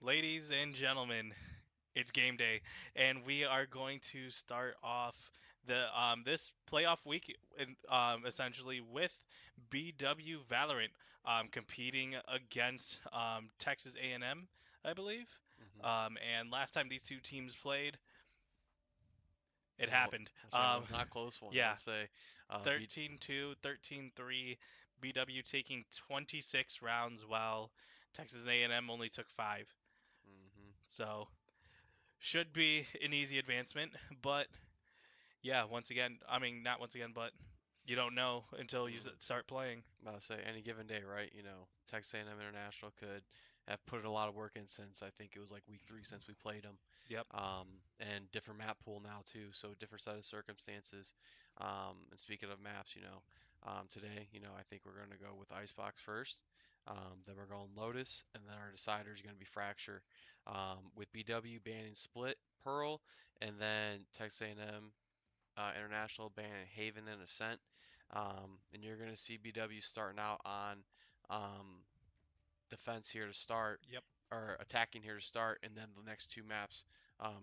Ladies and gentlemen, it's game day, and we are going to start off the this playoff week essentially with BW Valorant competing against Texas A&M, I believe. hmm And last time these two teams played, it Well, happened. I'll say it was not a close one. Yeah, I'll say, beat. 13-2, 13-3. BW taking 26 rounds while Texas A&M only took 5. hmm So should be an easy advancement, but yeah, once again, I mean not once again, but you don't know until you hmm start playing. I'll say any given day, right? Texas A&M International could have put a lot of work in since I think it was like week 3 since we played them. Yep. And different map pool now too, so different set of circumstances. And speaking of maps, today, I think we're going to go with Icebox first. Then we're going Lotus, and then our decider is going to be Fracture. With BW banning Split, Pearl, and then Texas A&M International banning Haven and Ascent. And you're going to see BW starting out on um, defense here to start, Yep. or attacking here to start, and then the next two maps,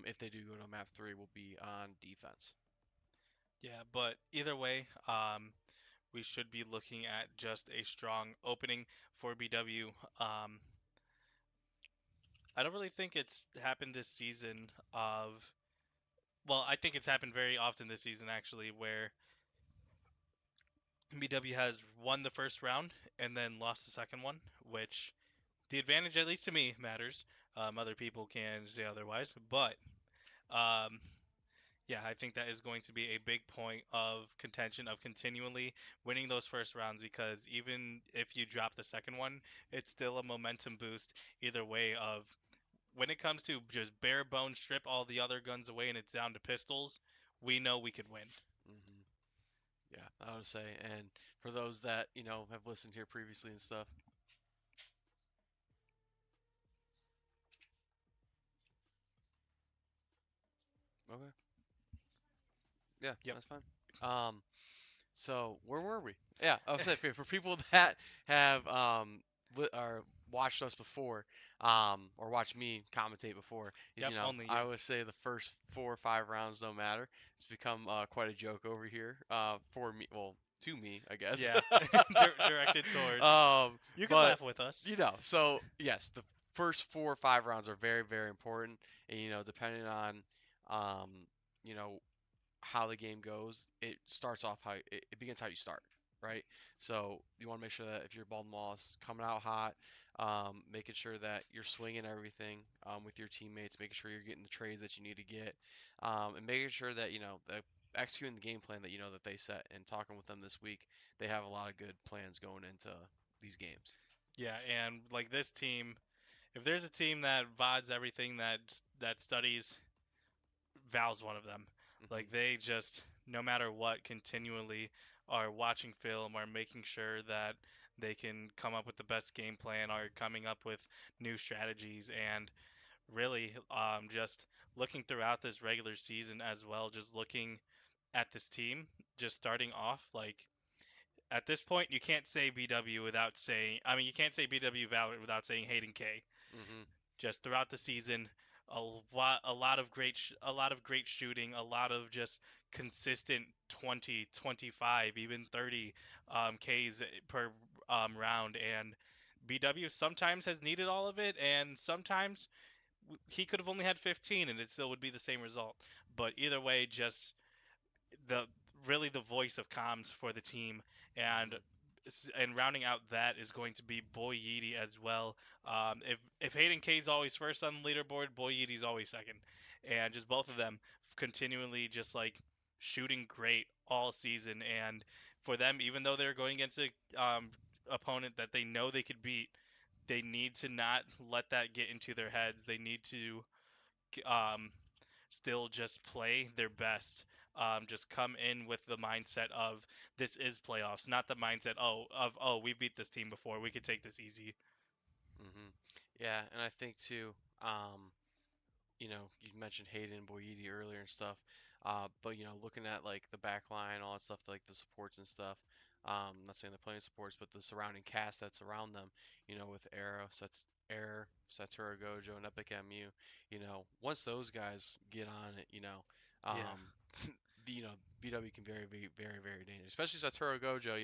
if they do go to map 3, will be on defense. Yeah, but either way, we should be looking at just a strong opening for BW. I don't really think it's happened this season of well, I think it's happened very often this season actually where BW has won the first round and then lost the second one, which the advantage, at least to me, matters. Other people can say otherwise, but um, yeah, I think that is going to be a big point of contention of continually winning those first rounds because even if you drop the second one, it's still a momentum boost either way. Of when it comes to just bare bones strip all the other guns away and it's down to pistols, we know we could win. hmm Yeah, I would say. And for those that have listened here previously and stuff. Okay. Yeah, Yep. that's fine. Um, So where were we? Yeah, I was saying for people that have or watched us before, or watched me commentate before, is Yep. Only I you. always say the first 4 or 5 rounds don't matter. It's become quite a joke over here for me, well, to me, I guess. Yeah. Directed towards. um, You can but laugh with us. so yes, the first 4 or 5 rounds are very very important, and depending on um, you know how the game goes, it starts off how it begins how you start, right? So you want to make sure that if your ball moss coming out hot, making sure that you're swinging everything with your teammates, making sure you're getting the trades that you need to get, and making sure that that executing the game plan that that they set. And talking with them this week, they have a lot of good plans going into these games. Yeah, and like this team, if there's a team that VODs everything that studies, Val's one of them. hmm Like they just, no matter what, continually are watching film, are making sure that they can come up with the best game plan, are coming up with new strategies, and really just looking throughout this regular season as well, just looking at this team, just starting off like at this point, you can't say BW without saying. I mean, you can't say BW Valorant without saying Hayden K. hmm Just throughout the season, a lot of a lot of great shooting, a lot of just consistent 20, 25, even 30 Ks per round, and BW sometimes has needed all of it, and sometimes he could have only had 15, and it still would be the same result. But either way, just the really the voice of comms for the team, and hmm and rounding out that is going to be Boy Yeedy as well. If Hayden K's always first on the leaderboard, Boy Yeedy's always second, and just both of them continually just like shooting great all season. And for them, even though they're going against a opponent that they know they could beat, they need to not let that get into their heads. They need to um, still just play their best. Just come in with the mindset of this is playoffs, not the mindset oh we beat this team before, we could take this easy. hmm Yeah, and I think too. You mentioned Hayden and Boyidi earlier and stuff, but looking at like the back line, all that stuff, like the supports and stuff. Not saying they're playing supports, but the surrounding cast that's around them. With Arrow, Error, Satoru Gojo, and Epic MU, once those guys get on it, Yeah. um, BW can very, very, very, very dangerous. Especially Satoru Gojo,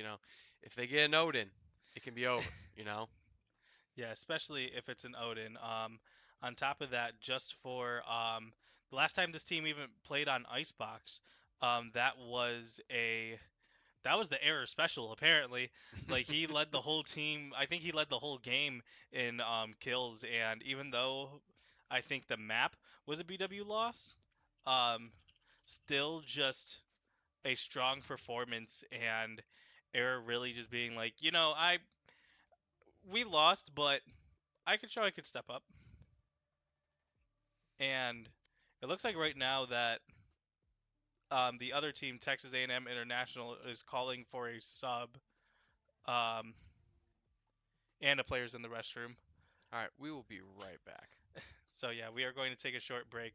if they get an Odin, it can be over. Yeah, especially if it's an Odin. On top of that, just for the last time this team even played on Icebox, that was the error special apparently. Like he led the whole team. I think he led the whole game in kills, and even though I think the map was a BW loss, um, still just a strong performance and error really just being like, I we lost, but I could show I could step up. And it looks like right now that the other team, Texas A&M International, is calling for a sub, um, and a player's in the restroom. All right, we will be right back. So yeah, we are going to take a short break.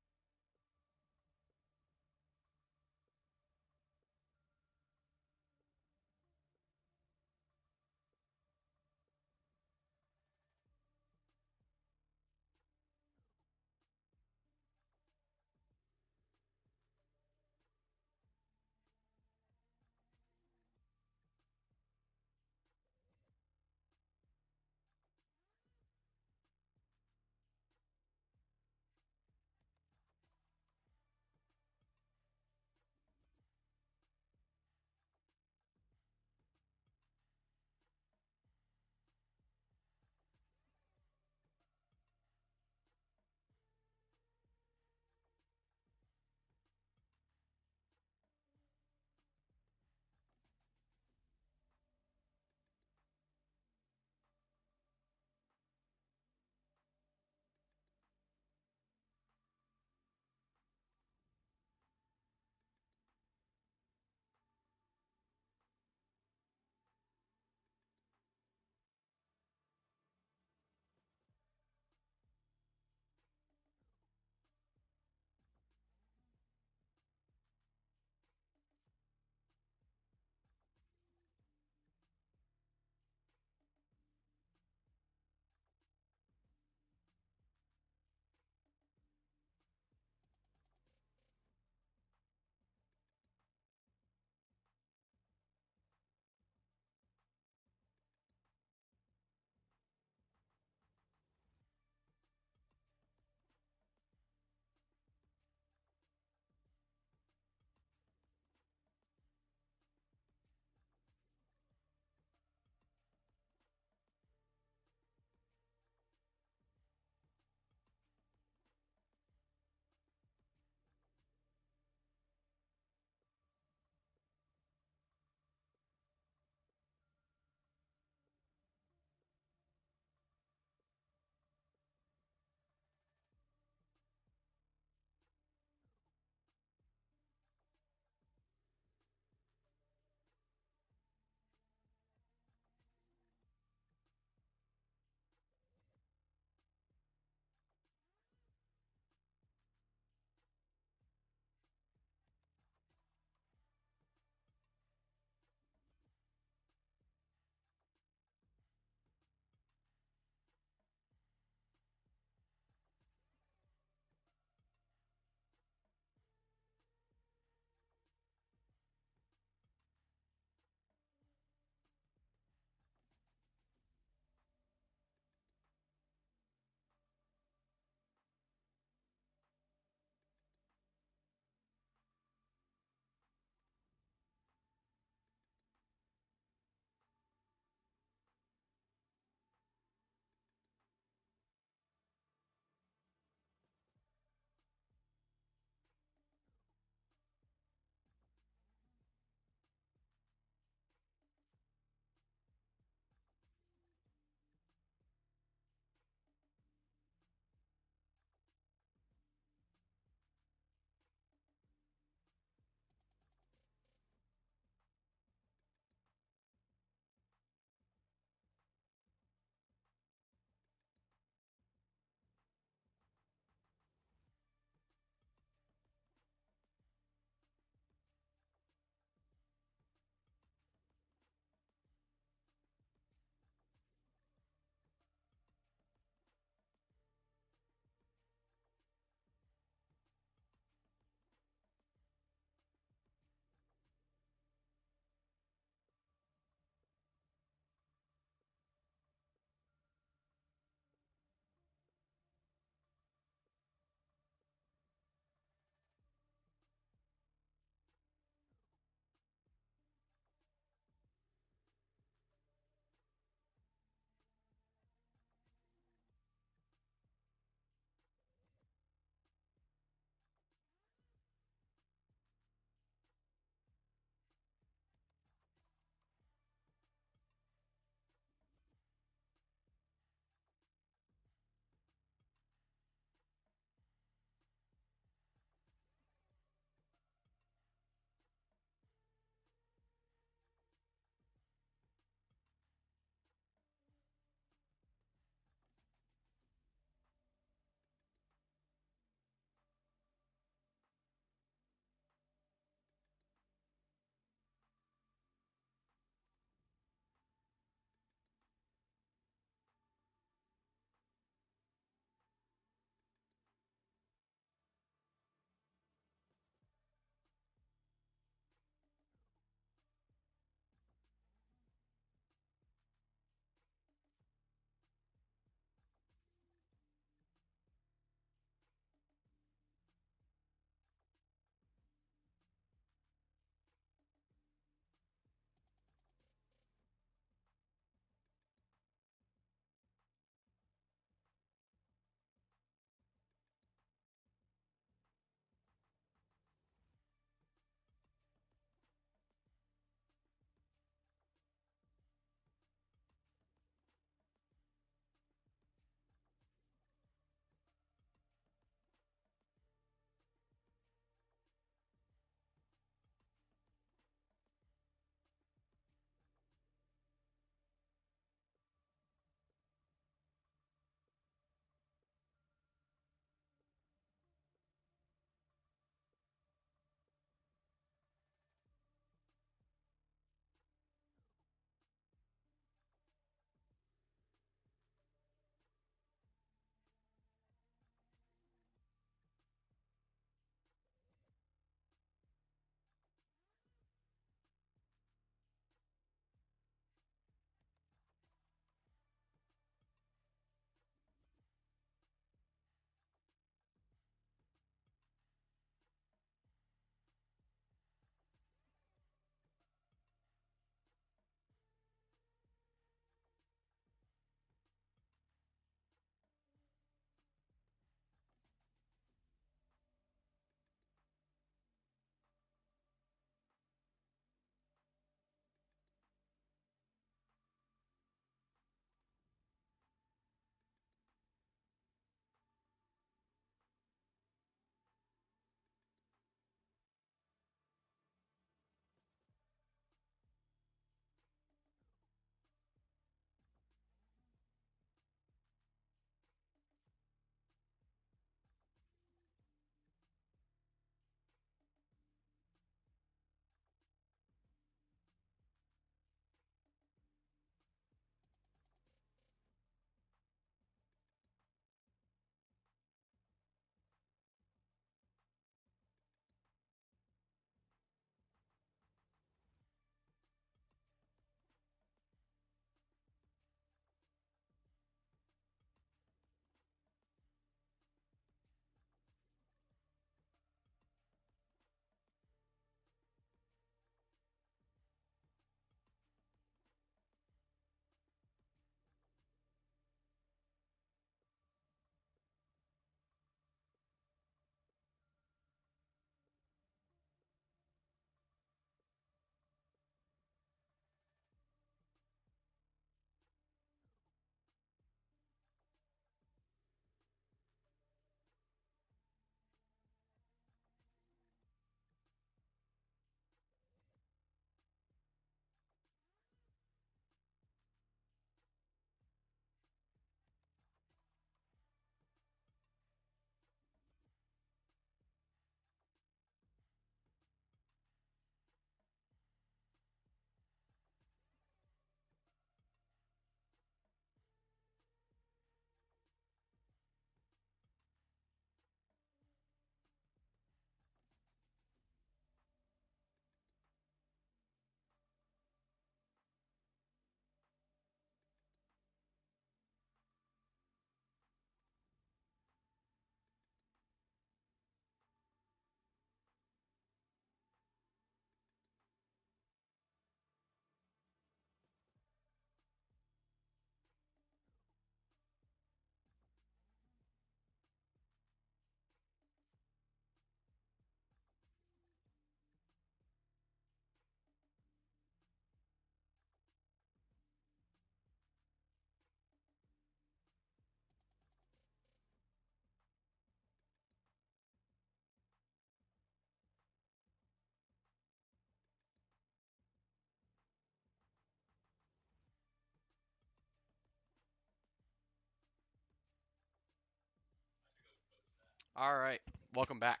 All right, welcome back.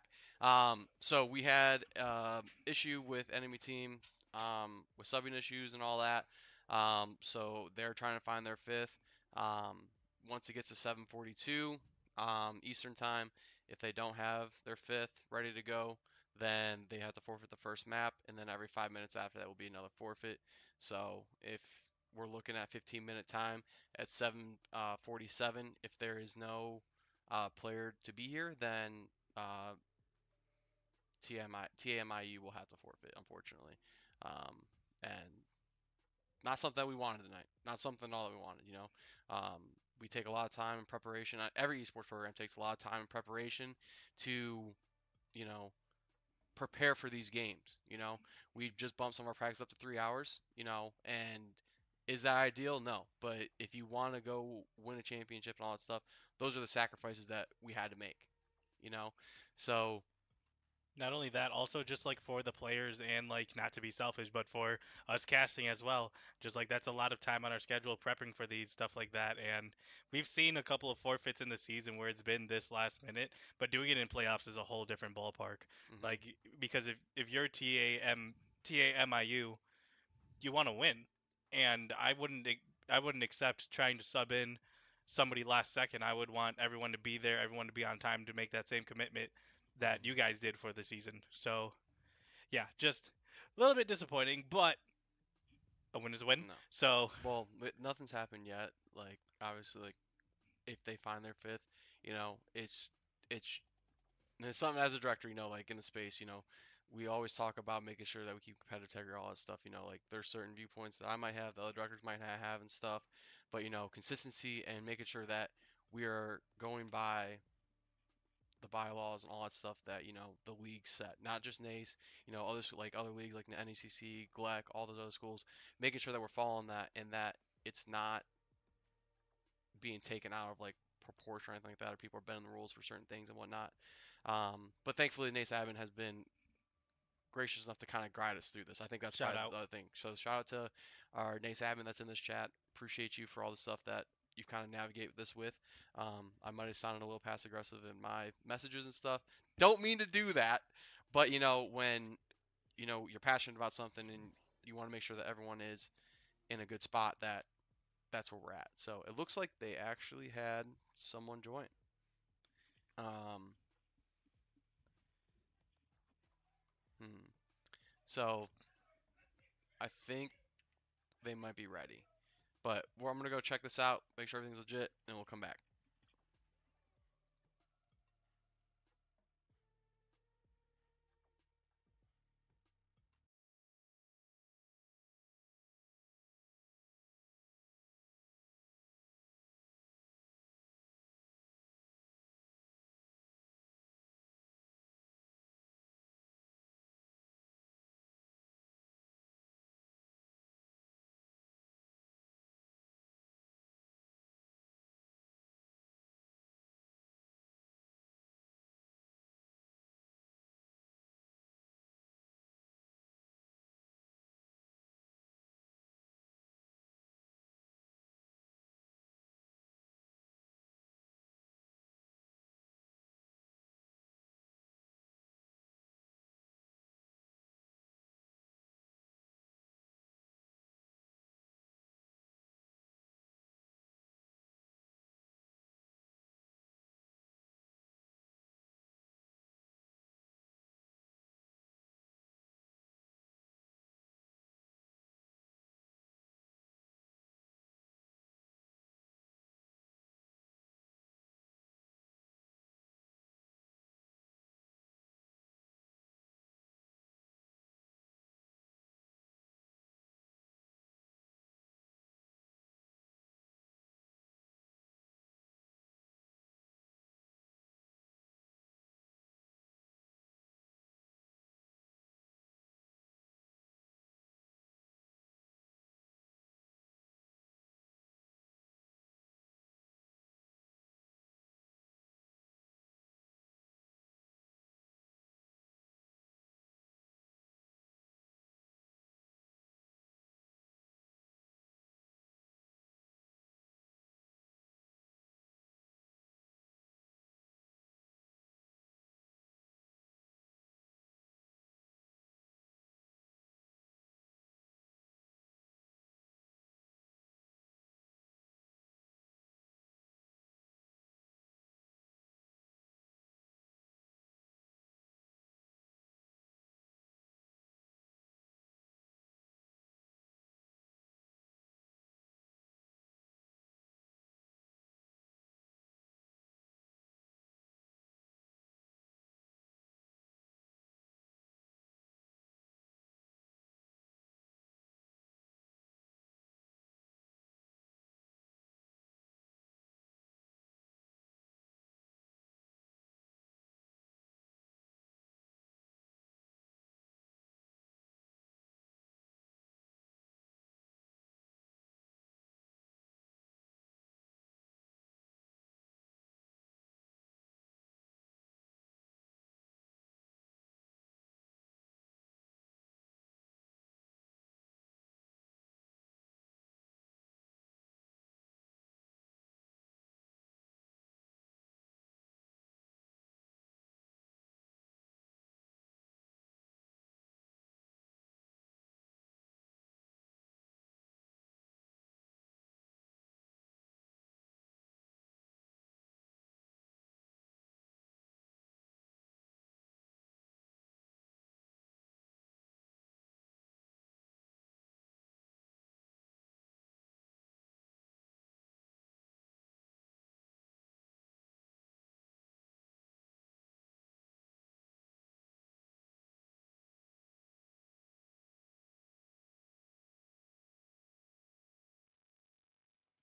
So we had issue with enemy team with subbing issues and all that. So they're trying to find their fifth. Um, Once it gets to 7:42 Eastern time, if they don't have their fifth ready to go, then they have to forfeit the first map, and then every 5 minutes after that will be another forfeit. So if we're looking at 15-minute time at 7:47, if there is no player to be here, then uh, TAMIU will have to forfeit, unfortunately. And not something that we wanted tonight. Not something at all that we wanted, you know. Um, we take a lot of time in preparation. Every esports program takes a lot of time in preparation to, you know, prepare for these games. You know, we just bumped some of our practice up to 3 hours, you know, and is that ideal? No. But if you want to go win a championship and all that stuff, those are the sacrifices that we had to make, you know? So, Not only that, also just like for the players and like not to be selfish, but for us casting as well. Just like that's a lot of time on our schedule prepping for these stuff like that. And we've seen a couple of forfeits in the season where it's been this last minute, but doing it in playoffs is a whole different ballpark. mhm, Like because if you're TAMIU, you want to win, and I wouldn't accept trying to sub in somebody last second. I would want everyone to be there, everyone to be on time to make that same commitment that mhm, you guys did for the season. So yeah, just a little bit disappointing, but a win is a win. no. So Well, nothing's happened yet. Like, obviously, like, if they find their fifth, you know, it's and it's something as a director, you know, like in the space, you know, we always talk about making sure that we keep competitive integrity, all that stuff. You know, like there's certain viewpoints that I might have, the other directors might have, and stuff. But you know, consistency and making sure that we are going by the bylaws and all that stuff that you know the league set, not just NACE. You know, others like other leagues like the NECC, GLEC, all those other schools, making sure that we're following that and that it's not being taken out of like proportion or anything like that, or people are bending the rules for certain things and whatnot. But thankfully, NACE admin has been gracious enough to kind of guide us through this. I think that's shout probably out. the other thing. So shout out to our NACE admin that's in this chat. Appreciate you for all the stuff that you've kind of navigated this with. I might have sounded a little passive aggressive in my messages and stuff. Don't mean to do that, but you know when you know you're passionate about something and you want to make sure that everyone is in a good spot, that's where we're at. So it looks like they actually had someone join. Um, hmm. So I think they might be ready. But I'm gonna go check this out, make sure everything's legit, and we'll come back.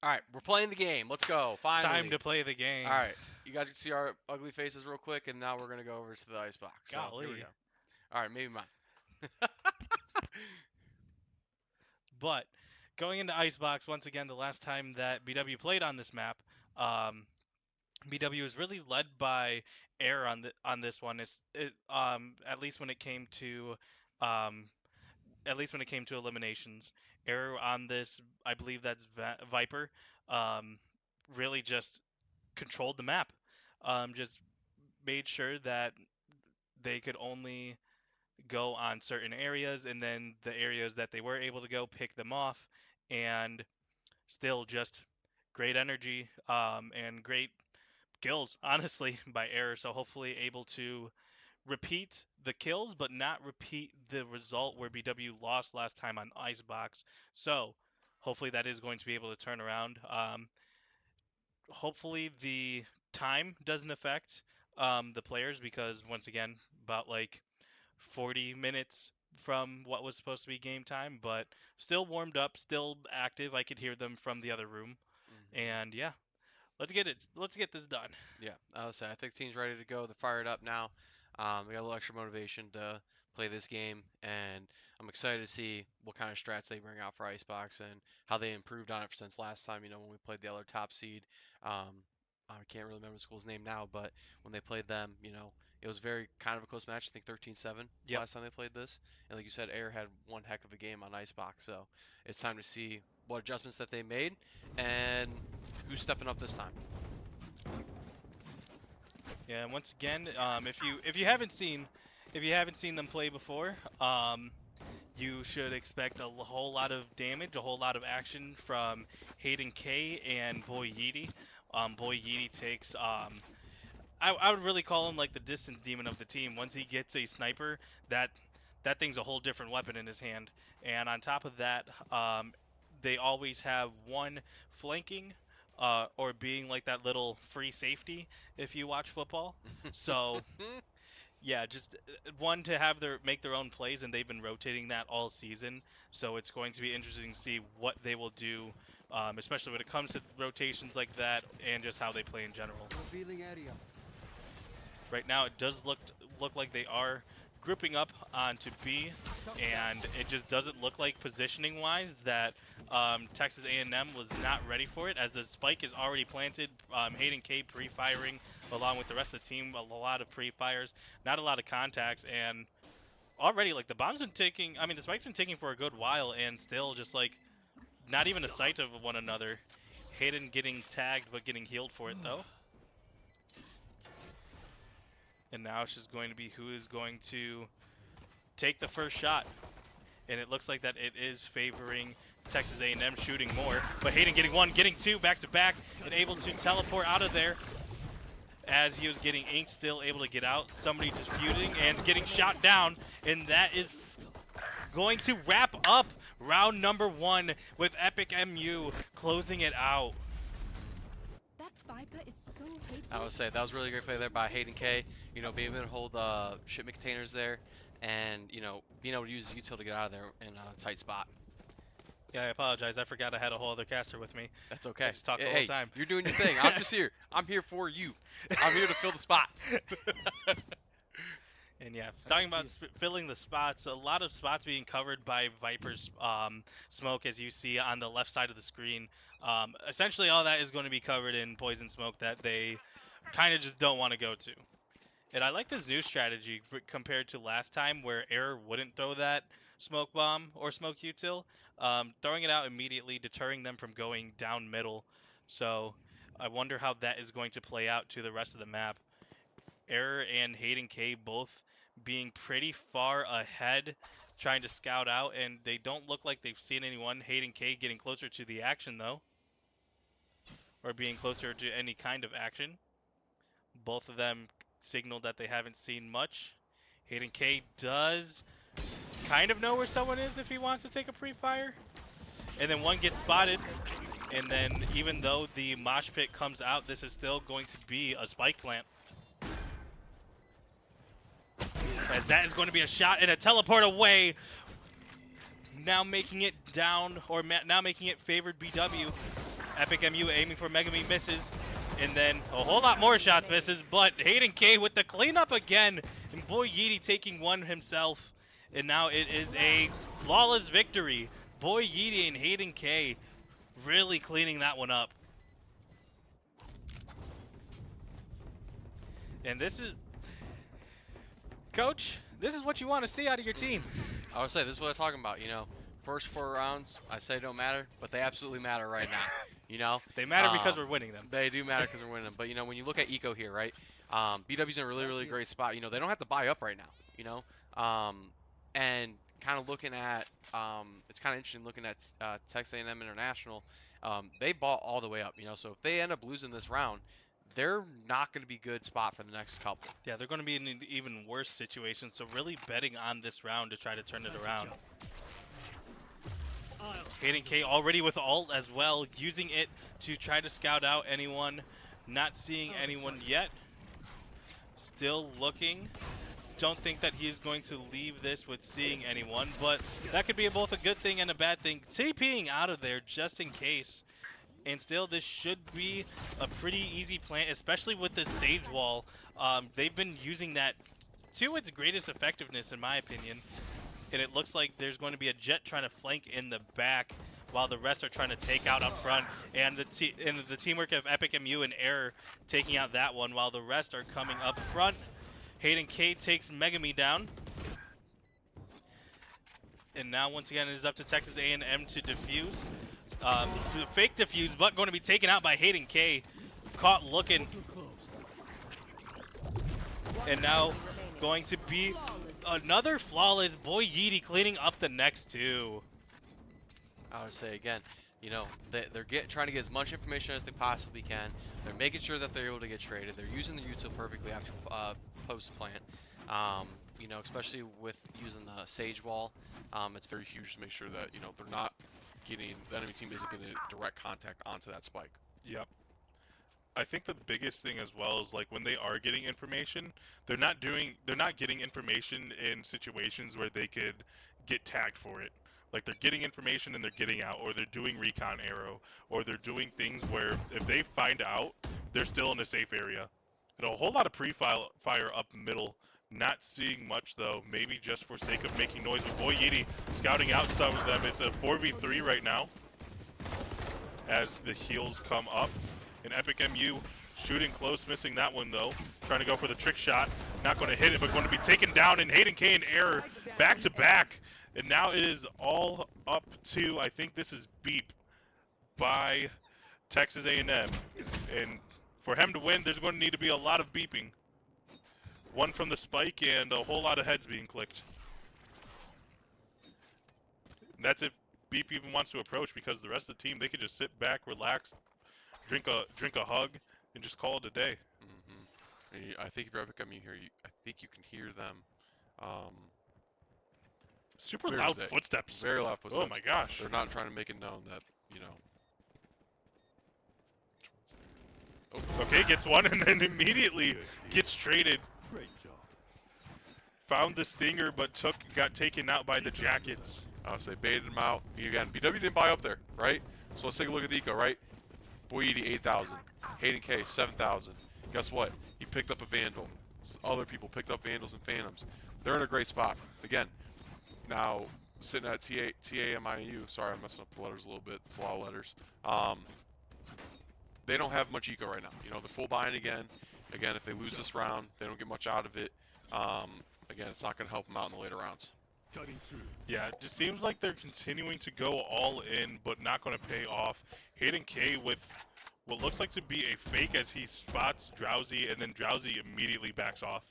All right, we're playing the game. Let's go. Time Finally. to play the game. All right, you guys can see our ugly faces real quick, and now we're gonna go over to the ice box. So here we Golly. go. All right, maybe mine. But going into Icebox, once again, the last time that BW played on this map, BW is really led by Air on this one. At least when it came to um, eliminations. Air on this, I believe that's Viper, um, really just controlled the map. Just made sure that they could only go on certain areas, and then the areas that they were able to go, pick them off, and still just great energy and great kills, honestly, by Error. So hopefully able to repeat the kills, but not repeat the result where BW lost last time on Icebox. So hopefully that is going to be able to turn around. Hopefully the time doesn't affect the players, because once again, about like 40 minutes from what was supposed to be game time, but still warmed up, still active. I could hear them from the other room. Hmm. And yeah, let's get it. Let's get this done. Yeah, I'll say I think the team's ready to go. They're fired up now. We got a little extra motivation to play this game, and I'm excited to see what kind of strats they bring out for Icebox and how they improved on it since last time. You know, when we played the other top seed. I can't really remember the school's name now, but when they played them, you know, it was very kind of a close match. I think 13-7 Yep. last time they played this. And like you said, Air had one heck of a game on Icebox. So it's time to see what adjustments that they made and who's stepping up this time. Yeah. And once again, if you haven't seen them play before, you should expect a whole lot of damage, a whole lot of action from Hayden K and Boy Yeety. Boy Yeety takes I would really call him like the distance demon of the team. Once he gets a sniper, that that thing's a whole different weapon in his hand. And on top of that, they always have one flanking, or being like that little free safety if you watch football. So yeah, just one to have their make their own plays, and they've been rotating that all season. So it's going to be interesting to see what they will do, especially when it comes to rotations like that, and just how they play in general. Revealing area. Right now, it does look like they are grouping up onto B, and it just doesn't look like positioning-wise that Texas A&M was not ready for it, as the spike is already planted. Hayden K pre-firing along with the rest of the team, a lot of pre-fires, not a lot of contacts, and already like the bomb's been ticking. I mean, the spike's been ticking for a good while, and still just like not even a sight of one another. Hayden getting tagged, but getting healed for it though. And now it's just going to be who is going to take the first shot. And it looks like that it is favoring Texas A&M shooting more. But Hayden getting one, getting two back to back, and able to teleport out of there as he was getting inked, still able to get out. Somebody disputing and getting shot down. And that is going to wrap up round number 1 with Epic MU closing it out. That Viper is so hateful. I would say that was really great play there by Hayden K. You know, being able to hold shipment containers there, and you know, being able to use his util to get out of there in a tight spot. Yeah, I apologize. I forgot I had a whole other caster with me. That's okay. I just talked the Hey, whole time. you're doing your thing. I'm just here. I'm here for you. I'm here to fill the spots. And yeah, talking about filling the spots, a lot of spots being covered by Viper's smoke, as you see on the left side of the screen. Essentially, all that is going to be covered in poison smoke that they kind of just don't want to go to. And I like this new strategy compared to last time, where Error wouldn't throw that smoke bomb or smoke util, throwing it out immediately, deterring them from going down middle. So I wonder how that is going to play out to the rest of the map. Error and Hayden K both being pretty far ahead, trying to scout out, and they don't look like they've seen anyone. Hayden K getting closer to the action though, or being closer to any kind of action. Both of them signaled that they haven't seen much. Hayden K does kind of know where someone is if he wants to take a pre-fire. And then one gets spotted. And then even though the mosh pit comes out, this is still going to be a spike plant. As that is going to be a shot and a teleport away. Now making it down, or now making it favored BW. Epic MU aiming for Megami misses, and then a whole lot more shots misses, but Hayden K with the cleanup again, and Boy Yeety taking one himself, and now it is a flawless victory. Boy Yeety and Hayden K really cleaning that one up. And this is, Coach, this is what you want to see out of your team. I would say this is what I'm talking about. You know, first 4 rounds I say don't matter, but they absolutely matter right now. You know, They matter because we're winning them. they do matter because we're winning them. But you know, when you look at Eco here, right? BW's in a really great spot. You know, they don't have to buy up right now. You know, and kind of looking at it's kind of interesting looking at Texas A&M International. They bought all the way up. You know, so if they end up losing this round, they're not going to be good spot for the next couple. Yeah, they're going to be in an even worse situation, so really betting on this round to try to turn it around. Hayden K already with ult as well, using it to try to scout out anyone. Not seeing anyone yet. Still looking. Don't think that he is going to leave this with seeing anyone, but that could be both a good thing and a bad thing. TPing out of there just in case. And still, this should be a pretty easy plan, especially with the Sage Wall. They've been using that to its greatest effectiveness, in my opinion. And it looks like there's going to be a Jet trying to flank in the back, while the rest are trying to take out up front. And the teamwork of Epic MU and Error taking out that one, while the rest are coming up front. Hayden K takes Megami down. And now, once again, it is up to Texas A&M to defuse. Fake defuse, but going to be taken out by Hayden K. Caught looking. And now going to be another flawless. Boy Yeety cleaning up the next 2. I would say again, you know, they're trying to get as much information as they possibly can. They're making sure that they're able to get traded. They're using the util perfectly after post plant. You know, especially with using the Sage Wall, it's very huge to make sure that, you know, they're not getting, the enemy team isn't getting direct contact onto that spike. Yep. I think the biggest thing as well is, like, when they are getting information, they're not getting information in situations where they could get tagged for it. Like, they're getting information and they're getting out, or they're doing recon arrow, or they're doing things where if they find out, they're still in a safe area. And a whole lot of pre-fire up middle. Not seeing much though, maybe just for sake of making noise. With Boy Yeety scouting out some of them. It's a 4v3 right now as the heals come up. And Epic MU shooting close, missing that one though. Trying to go for the trick shot. Not going to hit it, but going to be taken down. And Hayden K and Error back to back. And now it is all up to, I think this is Beep by Texas A&M. And for him to win, there's going to need to be a lot of beeping. One from the spike and a whole lot of heads being clicked. And that's if Beep even wants to approach, because the rest of the team, they could just sit back, relax, drink a hug, and just call it a day. I think if you're Epic MU here, I think you can hear them. Super loud footsteps. Very loud footsteps. Oh my gosh. They're not trying to make it known that, you know. Oh. Okay, gets one and then immediately gets traded. Great job. Found the stinger, but got taken out by the jackets. I would say baited him out. Again, BW didn't buy up there, right? So let's take a look at the eco, right? Boy Yeety 8,000. Hayden K 7,000. Guess what? He picked up a Vandal. Other people picked up Vandals and Phantoms. They're in a great spot. Again, now sitting at TAMIU. Sorry, I'm messing up the letters a little bit. It's a lot of letters. They don't have much eco right now. You know, they're full buying again. Again, if they lose this round, they don't get much out of it. Again, it's not going to help them out in the later rounds. Cutting through. Yeah, it just seems like they're continuing to go all in, but not going to pay off. Hayden K with what looks like to be a fake as he spots Drowsy, and then Drowsy immediately backs off.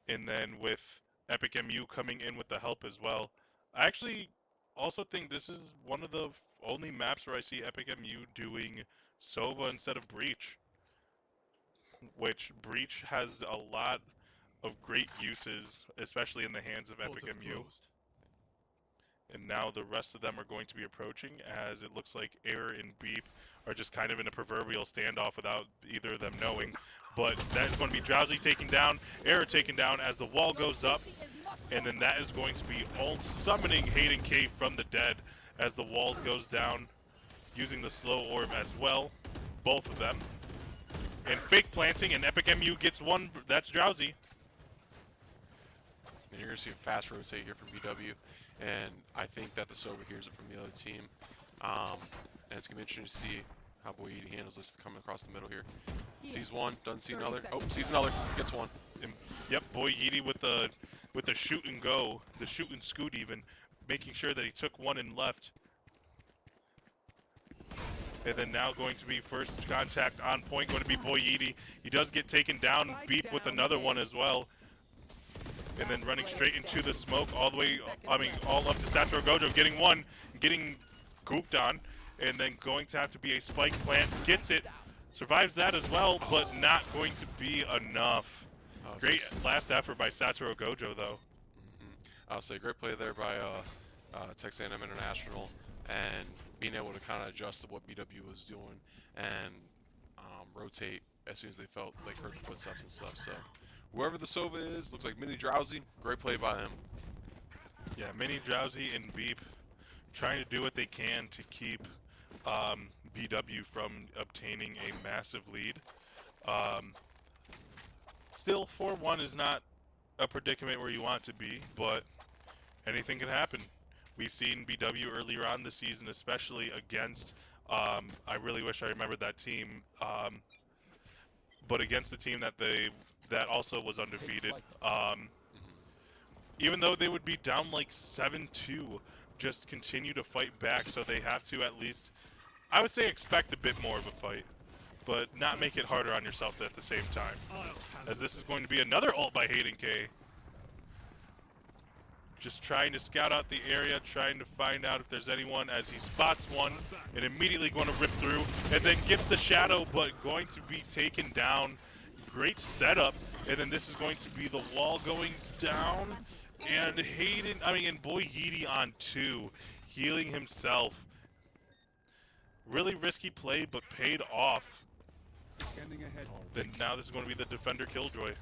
And then with Epic MU coming in with the help as well. I actually also think this is one of the only maps where I see Epic MU doing Sova instead of Breach. Which Breach has a lot of great uses, especially in the hands of Epic MU. And now the rest of them are going to be approaching, as it looks like Error and Beep are just kind of in a proverbial standoff without either of them knowing. But that is going to be Drowsy taken down, Error taken down as the wall goes up. And then that is going to be ult summoning Hayden K from the dead as the walls goes down. using the slow orb as well. Both of them. And fake planting, and Epic MU gets one. That's Drowsy. And you're going to see a fast rotate here from BW. And I think that the Sova hears it from the other team. And it's going to be interesting to see how BWU handles this coming across the middle here. Sees one, doesn't see another. Oh, sees another, gets one. And, yep, BWU with the shoot and go, the shoot and scoot even, making sure that he took one and left. And then now going to be first contact on point, going to be BWU. He does get taken down, Beep with another one as well. And then running straight into the smoke all the way, all up to Satoru Gojo, getting one, getting gooped on. And then going to have to be a spike plant, gets it, survives that as well, but not going to be enough. Great last effort by Satoru Gojo though. I'll say great play there by Texas A&M International, and being able to kind of adjust to what BW was doing and rotate as soon as they felt like heard the footsteps and stuff. So whoever the Sova is, looks like Mini Drowsy. Great play by him. Yeah, Mini Drowsy and Beep trying to do what they can to keep BW from obtaining a massive lead. Still, 4-1 is not a predicament where you want to be, but anything can happen. We've seen BW earlier on this season, especially against, I really wish I remembered that team, but against the team that also was undefeated. Even though they would be down like 7-2, just continue to fight back, so they have to at least, I would say, expect a bit more of a fight, but not make it harder on yourself at the same time. As this is going to be another ult by Hayden K. Just trying to scout out the area, trying to find out if there's anyone, as he spots one and immediately going to rip through, and then gets the shadow, but going to be taken down. Great setup, and then this is going to be the wall going down, and and BWU on 2, healing himself. Really risky play, but paid off. Then now this is going to be the defender Killjoy.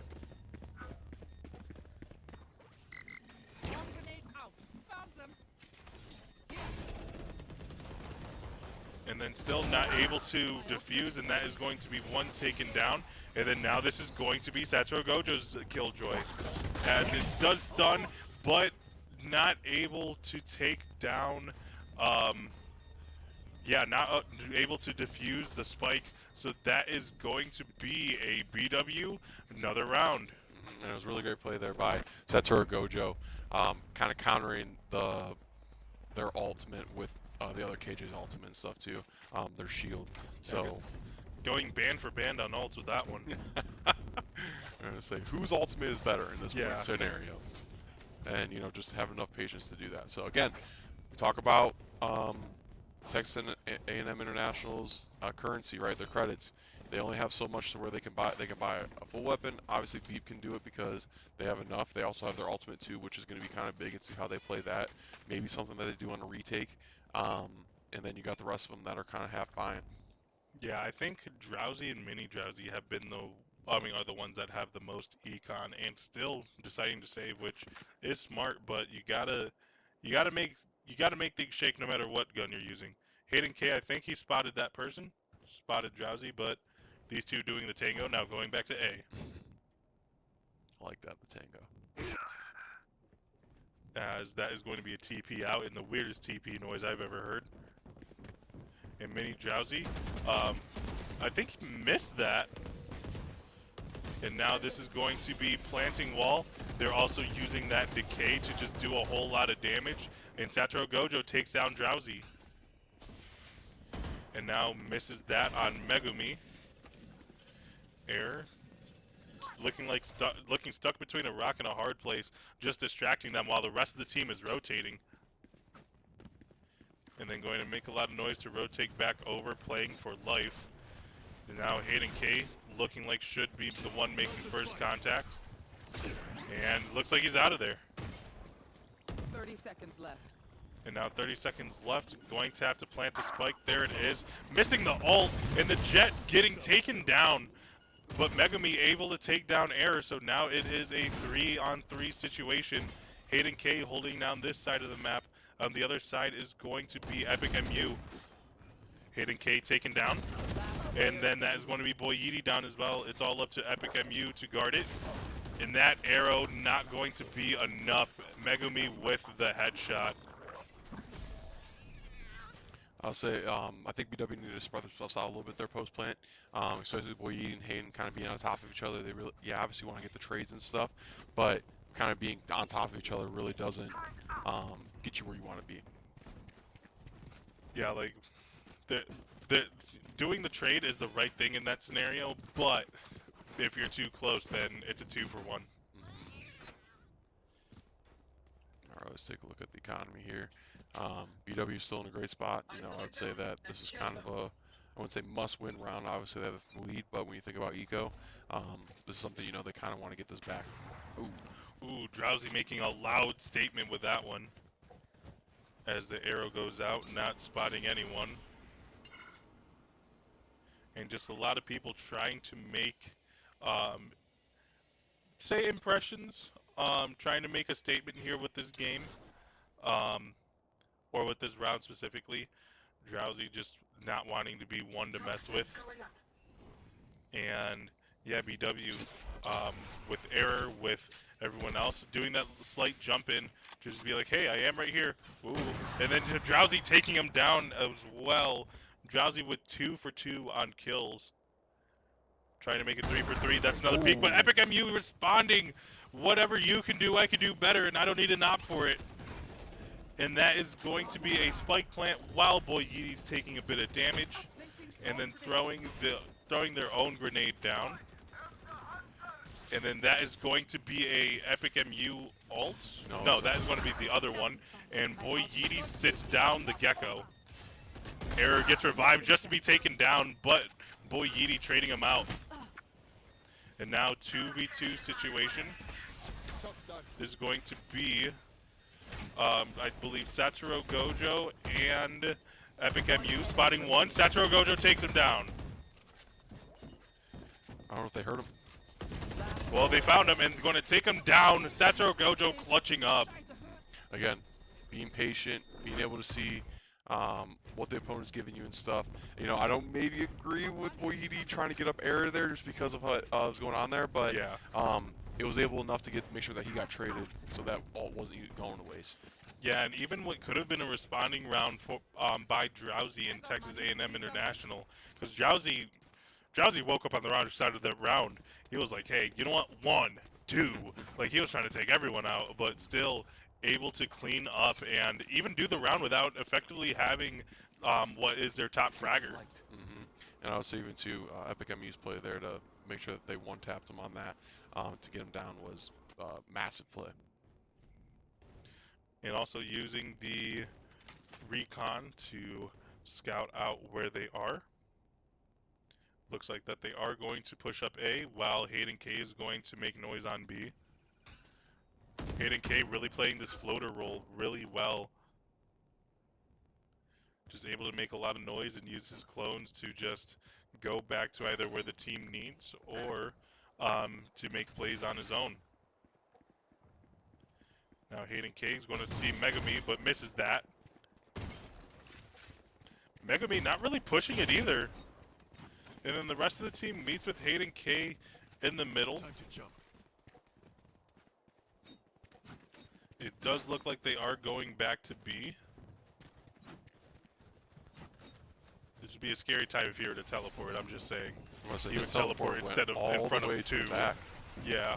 And then still not able to defuse, and that is going to be one taken down. And then now this is going to be Satoru Gojo's Killjoy, as it does stun, but not able to take down, not able to defuse the spike. So that is going to be a BW, another round. And it was a really great play there by Satoru Gojo, kind of countering their ultimate with the other KJ's ultimate and stuff too, their shield. So going band for band on ults with that one. I'm gonna say whose ultimate is better in this scenario, and just have enough patience to do that. So again, we talk about Texas A&M International's currency, right? Their credits. They only have so much to where they can buy a full weapon. Obviously, Beep can do it because they have enough. They also have their ultimate too, which is going to be kind of big, and see how they play that. Maybe something that they do on a retake. And then you got the rest of them that are kind of half buying. Yeah, I think Drowsy and Mini Drowsy have been are the ones that have the most econ and still deciding to save, which is smart. But you gotta make things shake no matter what gun you're using. Hayden K, I think he spotted that person, spotted Drowsy, but these two doing the tango. Now going back to A. I like that, the tango. As that is going to be a TP out in the weirdest TP noise I've ever heard. And Mini Drowsy, I think he missed that. And now this is going to be planting wall. They're also using that decay to just do a whole lot of damage. And Satoru Gojo takes down Drowsy. And now misses that on Megumi. Error. Looking stuck between a rock and a hard place, just distracting them while the rest of the team is rotating. And then going to make a lot of noise to rotate back over, playing for life. And now Hayden K looking like should be the one making first contact. And looks like he's out of there. 30 seconds left. And now 30 seconds left, going to have to plant the spike. There it is. Missing the ult, and the Jet getting taken down. But Megumi able to take down Error, so now it is a 3-on-3 situation. Hayden K holding down this side of the map. On the other side is going to be Epic MU. Hayden K taken down. And then that is going to be Boy Yeety down as well. It's all up to Epic MU to guard it. And that arrow not going to be enough. Megumi with the headshot. I'll say, I think BW need to spread themselves out a little bit there post plant, especially Boy Yeety and Hayden kind of being on top of each other. They really, yeah, obviously want to get the trades and stuff, but kind of being on top of each other really doesn't get you where you want to be. Yeah, like the doing the trade is the right thing in that scenario, but if you're too close, then it's a 2-for-1. All right, let's take a look at the economy here. BW is still in a great spot. You know, I would say that this is kind of a, I wouldn't say must-win round. Obviously, they have the lead, but when you think about eco, this is something, you know, they kind of want to get this back. Ooh, Drowsy making a loud statement with that one. As the arrow goes out, not spotting anyone. And just a lot of people trying to make, say impressions, trying to make a statement here with this game, or with this round specifically. Drowsy just not wanting to be one to mess with. And yeah, BW, with error, with everyone else, doing that slight jump in, to just be like, hey, I am right here. Ooh. And then Drowsy taking him down as well. Drowsy with 2 for 2 on kills. Trying to make it 3 for 3. That's another peek, but Epic MU responding. Whatever you can do, I can do better, and I don't need a knock for it. And that is going to be a spike plant while Boy Yeety's taking a bit of damage, and then throwing their own grenade down. And then that is going to be a Epic MU ult. No, that is going to be the other one. And Boy Yeety sits down the Gecko. Error gets revived just to be taken down, but Boy Yeety trading him out. And now 2v2 situation. This is going to be, I believe, Satoru Gojo and Epic MU spotting one. Satoru Gojo takes him down. I don't know if they heard him. Well, they found him and going to take him down. Satoru Gojo clutching up. Again, being patient, being able to see what the opponent's giving you and stuff. You know, I don't maybe agree with Boy Yeety trying to get up error there just because of what was going on there, but Yeah. it was able enough to make sure that he got traded so that ult wasn't going to waste. Yeah, and even what could have been a responding round for, by Drowsy in Texas A&M International, because Drowsy woke up on the wrong side of that round. He was like, hey, you know what? 1, 2. Like, he was trying to take everyone out, but still able to clean up and even do the round without effectively having what is their top fragger. And I was even to Epic MU's play there to make sure that they one-tapped him on that to get him down was massive play. And also using the recon to scout out where they are. Looks like that they are going to push up A, while Hayden K is going to make noise on B. Hayden K really playing this floater role really well. Just able to make a lot of noise and use his clones to just go back to either where the team needs or to make plays on his own. Now Hayden K is going to see Megami, but misses that. Megami not really pushing it either. And then the rest of the team meets with Hayden K in the middle. Time to jump. It does look like they are going back to B. This would be a scary time if you were to teleport, I'm just saying. You would teleport instead of in front of 2. Yeah.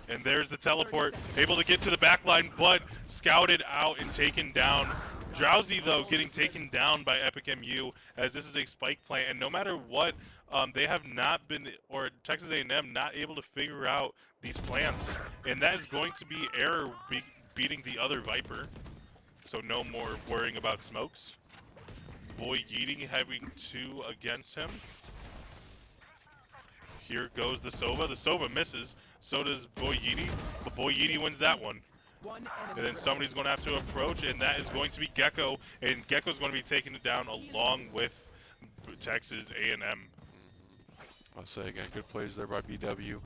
And there's the teleport, able to get to the back line, but scouted out and taken down. Drowsy, though, getting taken down by Epic MU, as this is a spike plant, and no matter what, they have not been, or Texas A&M, not able to figure out these plants. And that is going to be error beating the other Viper. So no more worrying about smokes. Boy Yeeting having 2 against him. Here goes the Sova. The Sova misses. So does Boy Yeety. But Boy Yeety wins that one. And then somebody's going to have to approach, and that is going to be Gecko. And Gecko's going to be taking it down along with Texas A&M. I'll say again, good plays there by BW.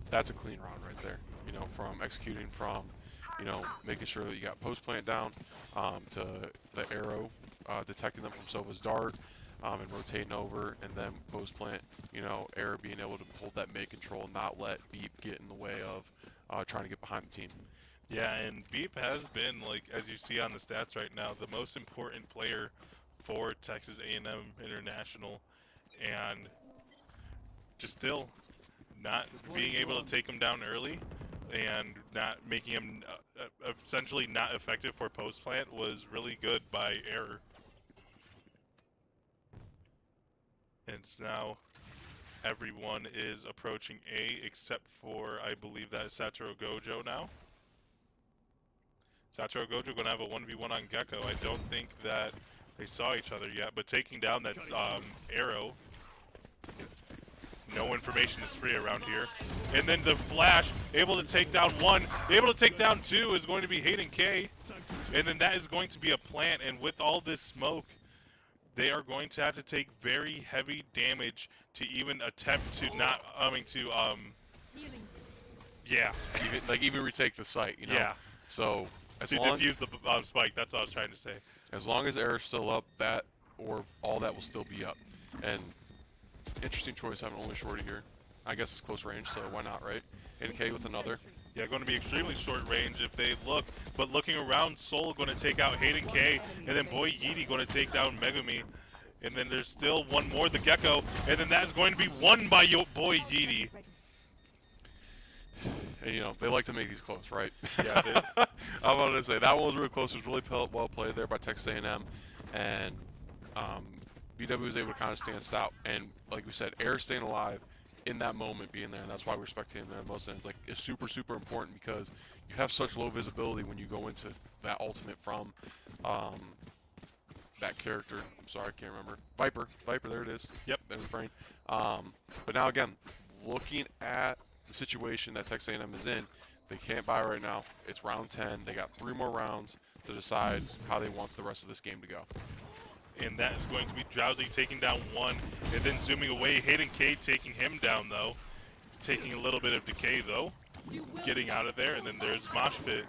That's a clean round right there. You know, from executing from, you know, making sure that you got post plant down to the arrow detecting them from Sova's dart and rotating over, and then post plant, you know, Air being able to hold that mid control, not let Beep get in the way of trying to get behind the team. Yeah, and Beep has been, like, as you see on the stats right now, the most important player for Texas A&M International, and just still not being able to take him down early and not making him essentially not effective for post plant was really good by Error. And it's now everyone is approaching A except for, I believe, that Satoru Gojo now. Satoru Gojo going to have a 1v1 on Gecko. I don't think that they saw each other yet, but taking down that arrow. No information is free around here. And then the flash, able to take down one, able to take down two is going to be Hayden K. And then that is going to be a plant, and with all this smoke, they are going to have to take very heavy damage to even attempt to not, yeah. Even retake the site, you know? Yeah. So, as To long, defuse the spike, that's what I was trying to say. as long as Air's still up, that, or all that will still be up. And interesting choice having only shorty here. I guess it's close range, so why not, right? NK with another. Yeah, going to be extremely short range if they look. But looking around, Soul going to take out Hayden K, and then Boy Yeety going to take down Megami. And then there's still one more, the Gecko, and then that is going to be won by Boy Yeety. And, you know, they like to make these close, right? Yeah, I wanted to say, that one was really close. It was really well played there by Texas A&M. And BW was able to kind of stand stout. And like we said, Air staying alive in that moment being there, and that's why we respect him there the most. And it's super, super important because you have such low visibility when you go into that ultimate from that character. I'm sorry, I can't remember. Viper, there it is. Yep. There's the brain. But now again, looking at the situation that Texas A&M is in, they can't buy right now. It's round 10. They got 3 more rounds to decide how they want the rest of this game to go. And that is going to be Drowsy taking down one, and then zooming away. Hayden K taking him down, though. Taking a little bit of decay, though. Getting out of there, and then there's Mosh Pit.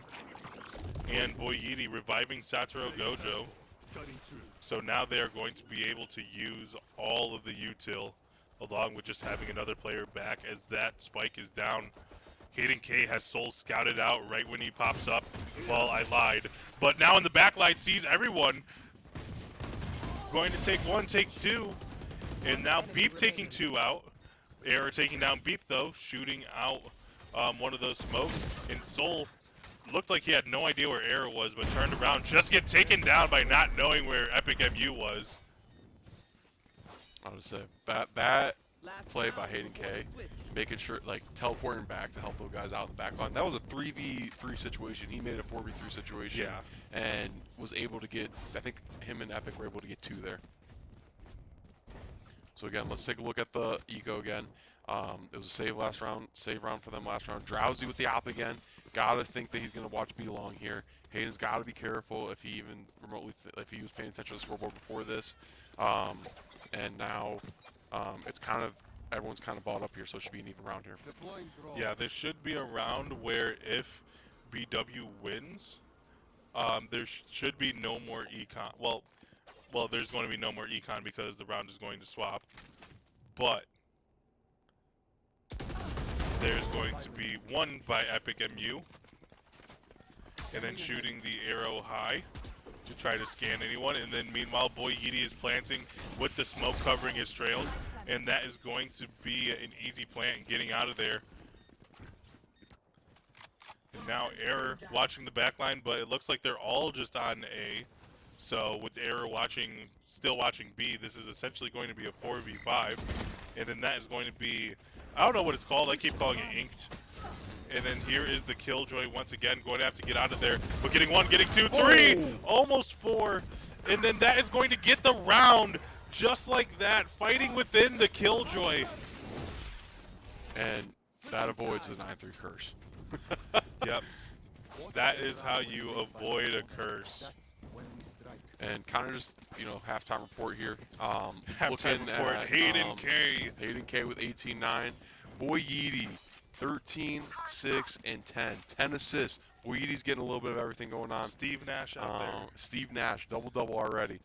And Boy Yeety reviving Satoru Gojo. So now they are going to be able to use all of the util, along with just having another player back, as that spike is down. Hayden K has Soul scouted out right when he pops up. Well, I lied. But now in the backline sees everyone. Going to take one, take two. And now Beep taking two out. Error taking down Beep, though, shooting out one of those smokes. And Soul looked like he had no idea where Error was, but turned around, just get taken down by not knowing where Epic MU was. I would say that play by Hayden K, making sure, like, teleporting back to help those guys out in the back line. That was a 3v3 situation. He made a 4v3 situation. Yeah. And was able to get, I think him and Epic were able to get 2 there. So again, let's take a look at the eco again. It was a save round for them last round. Drowsy with the op again. Gotta think that he's gonna watch B long here. Hayden's gotta be careful if he even remotely, if he was paying attention to the scoreboard before this. And now it's kind of, everyone's kind of balled up here, so it should be an even round here. Yeah, there should be a round where if BW wins, there should be no more econ. Well, there's going to be no more econ because the round is going to swap. But there's going to be one by Epic MU, and then shooting the arrow high to try to scan anyone. And then meanwhile, Boy Yeety is planting with the smoke covering his trails, and that is going to be an easy plant getting out of there. And now Error watching the backline, but it looks like they're all just on A. So with Error still watching B, this is essentially going to be a 4v5. And then that is going to be, I don't know what it's called, I keep calling it Inked. And then here is the Killjoy once again, going to have to get out of there. But getting 1, getting 2, 3, almost 4. And then that is going to get the round just like that, fighting within the Killjoy. And that avoids the 9-3 curse. Yep. That is how you avoid a curse. And kind of just, you know, halftime report here. Halftime Looking report, at Hayden K. Hayden K with 18-9. Boy Yeety, 13, 6, and 10. 10 assists. Boy Yeety's getting a little bit of everything going on. Steve Nash out there. Steve Nash, double-double already.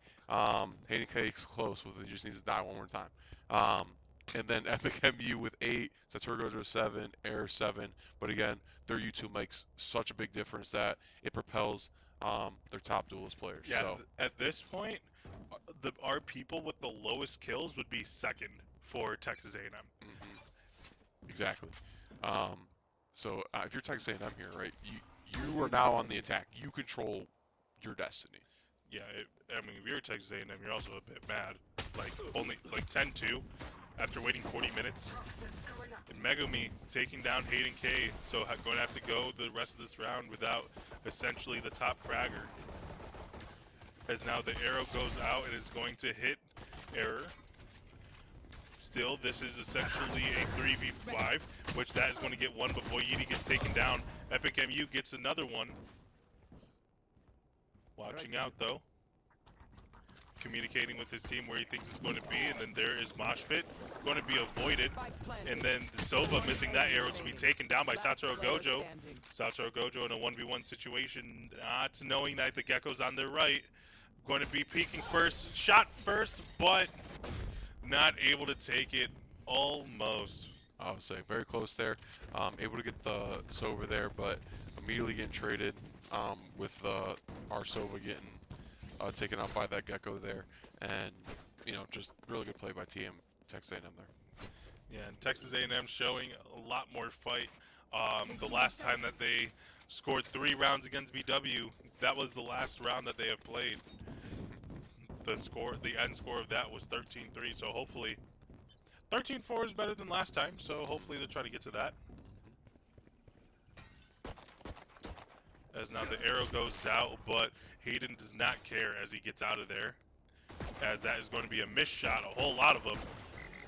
Hayden Cake's close with it. He just needs to die one more time. And then Epic MU with 8, Satoru Gojo 7, Air 7. But again, their U2 makes such a big difference that it propels their top duelist players. Yeah, So, at this point, our people with the lowest kills would be second for Texas A&M. exactly. So if you're Texas A&M here, right, you are now on the attack. You control your destiny. Yeah, I mean, if you're Texas A&M, you're also a bit mad. Like, only, like, 10-2 after waiting 40 minutes. And Megumi taking down Hayden K, so going to have to go the rest of this round without essentially the top fragger. As now the arrow goes out and is going to hit Error. Still, this is essentially a 3v5, which that is going to get one, but Boyidi gets taken down. Epic MU gets another one. Watching out, though. Communicating with his team where he thinks it's going to be, and then there is Moshpit going to be avoided. And then Sova missing that arrow to be taken down by Satoru Gojo. Satoru Gojo in a 1v1 situation, not knowing that the Gecko's on their right. Going to be peeking first, shot first, but not able to take it almost. I would say very close there. Able to get the Sova there, but immediately getting traded with our Sova getting taken out by that Gecko there. And, you know, just really good play by Texas A&M there. Yeah, and Texas A&M showing a lot more fight. The last time that they scored 3 rounds against BW, that was the last round that they have played. The end score of that was 13-3, so hopefully 13-4 is better than last time, so hopefully they'll try to get to that. As now the arrow goes out, but Hayden does not care as he gets out of there. As that is going to be a missed shot, a whole lot of them.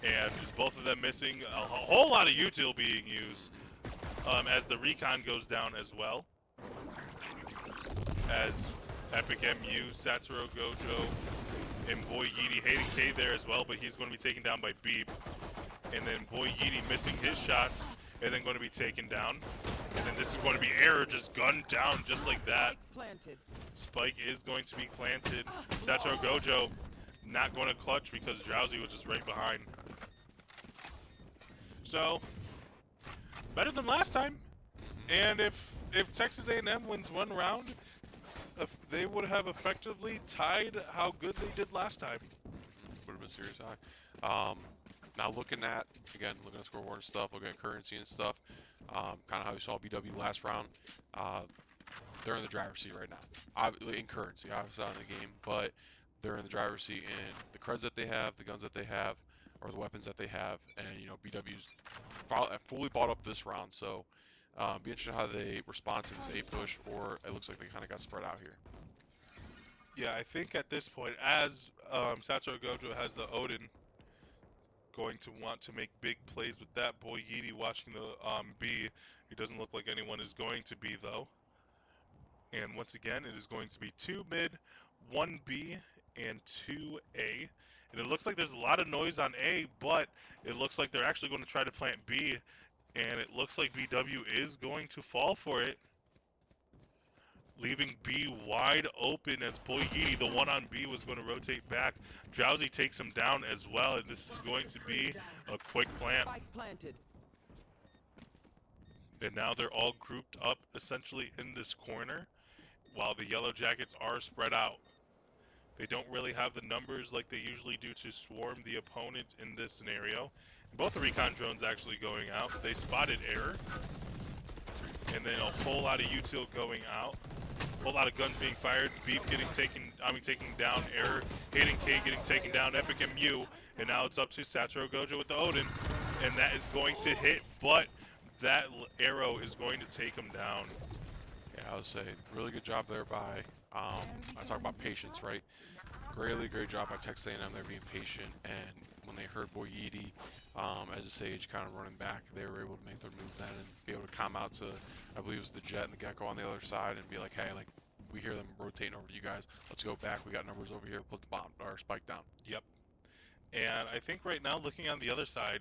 And just both of them missing, a whole lot of util being used. As the recon goes down as well. As Epic MU, Satoru Gojo, and Boy Yeety, Hayden K there as well, but he's going to be taken down by Beep. And then Boy Yeety missing his shots, and then going to be taken down. And then this is going to be Error just gunned down just like that. Spike is going to be planted. Satoru Gojo not going to clutch because Drowsy was just right behind. So, better than last time. And if Texas A&M wins one round, they would have effectively tied how good they did last time. Would have been serious high. Now looking at scoreboard and stuff, looking at currency and stuff, kind of how we saw BW last round. They're in the driver's seat right now. In currency, obviously not in the game, but they're in the driver's seat in the creds that they have, the guns that they have, or the weapons that they have, and you know BW's fully bought up this round. So be interested how they respond to this A push, or it looks like they kind of got spread out here. Yeah, I think at this point, as Satoru Gojo has the Odin, going to want to make big plays with that. Boy Yeety watching the B. It doesn't look like anyone is going to be, though. And once again, it is going to be 2 mid, 1 B, and 2 A. And it looks like there's a lot of noise on A, but it looks like they're actually going to try to plant B. And it looks like BW is going to fall for it, leaving B wide open as Boy Yeety, the one on B, was going to rotate back. Drowsy takes him down as well, and this is going to be a quick plant. And now they're all grouped up essentially in this corner, while the Yellow Jackets are spread out. They don't really have the numbers like they usually do to swarm the opponent in this scenario. And both the recon drones actually going out. They spotted Error. And then a whole lot of util going out. A whole lot of guns being fired. Beep getting taken down. Error. Hayden K getting taken down. Epic MU. And now it's up to Satoru Gojo with the Odin. And that is going to hit, but that arrow is going to take him down. Yeah, I would say really good job there by, I talk about patience, right? Great job by Texas A&M there being patient, and when they heard Boy Yeety as a Sage kind of running back, they were able to make their move then and be able to come out to, I believe it was the Jet and the Gecko on the other side and be like, hey, like, we hear them rotating over to you guys, let's go back, we got numbers over here, put the bomb, or spike down. Yep. And I think right now, looking on the other side,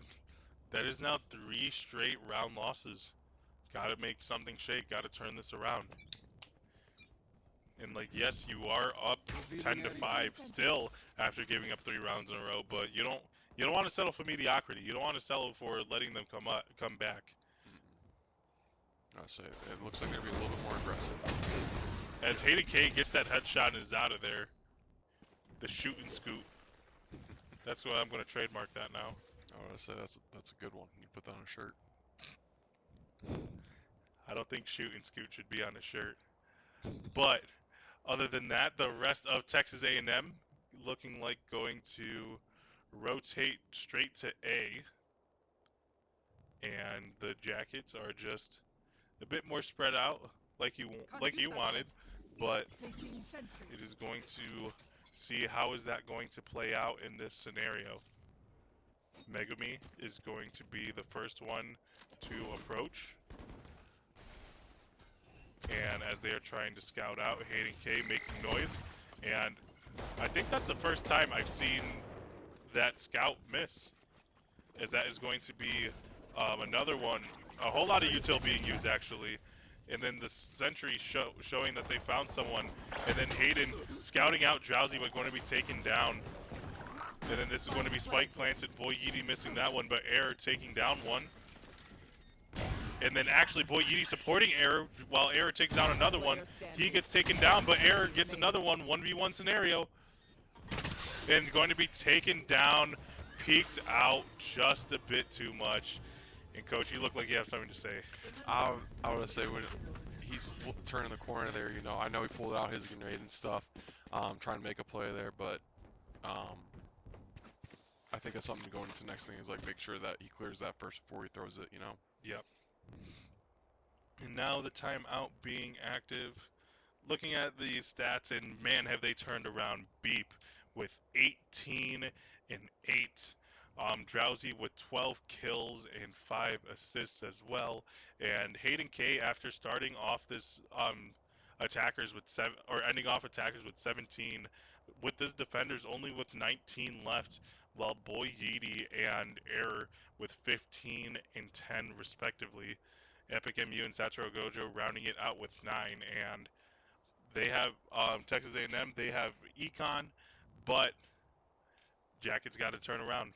that is now 3 straight round losses. Gotta make something shake, gotta turn this around. And like, yes, you are up 10-5 still after giving up 3 rounds in a row, but you don't want to settle for mediocrity. You don't want to settle for letting them come back. I say it looks like they're gonna be a little bit more aggressive. As Hayden K gets that headshot and is out of there, the shoot and scoot. That's what I'm going to trademark that now. I want to say that's a good one. You put that on a shirt. I don't think shoot and scoot should be on a shirt. But other than that, the rest of Texas A&M looking like going to rotate straight to A, and the Jackets are just a bit more spread out, like you wanted, but Placing sentry. it is going to see how is that going to play out in this scenario. Megami is going to be the first one to approach. And as they are trying to scout out, Hayden K making noise. And I think that's the first time I've seen that scout miss. As that is going to be another one. A whole lot of util being used actually. And then the sentry showing that they found someone. And then Hayden scouting out Drowsy but going to be taken down. And then this is going to be spike planted. Boy Yeti missing that one, but Error taking down one. And then actually Boy Yeti supporting Error while Error takes down another one. He gets taken down, but Error gets another one, 1v1 scenario. And going to be taken down, peeked out just a bit too much. And Coach, you look like you have something to say. I would say when he's turning the corner there, you know, I know he pulled out his grenade and stuff, trying to make a play there, but I think that's something to go into the next thing is like make sure that he clears that first before he throws it, you know. Yep. And now the timeout being active. Looking at these stats, and man, have they turned around. Beep with 18 and 8. Drowsy with 12 kills and 5 assists as well. And Hayden K, after starting off this attackers with 7, or ending off attackers with 17, with this defenders only with 19 left, while Boy Yeety and Error with 15 and 10 respectively. Epic MU and Satoru Gojo rounding it out with 9, and they have Texas A&M. They have Econ, but Jackets got to turn around.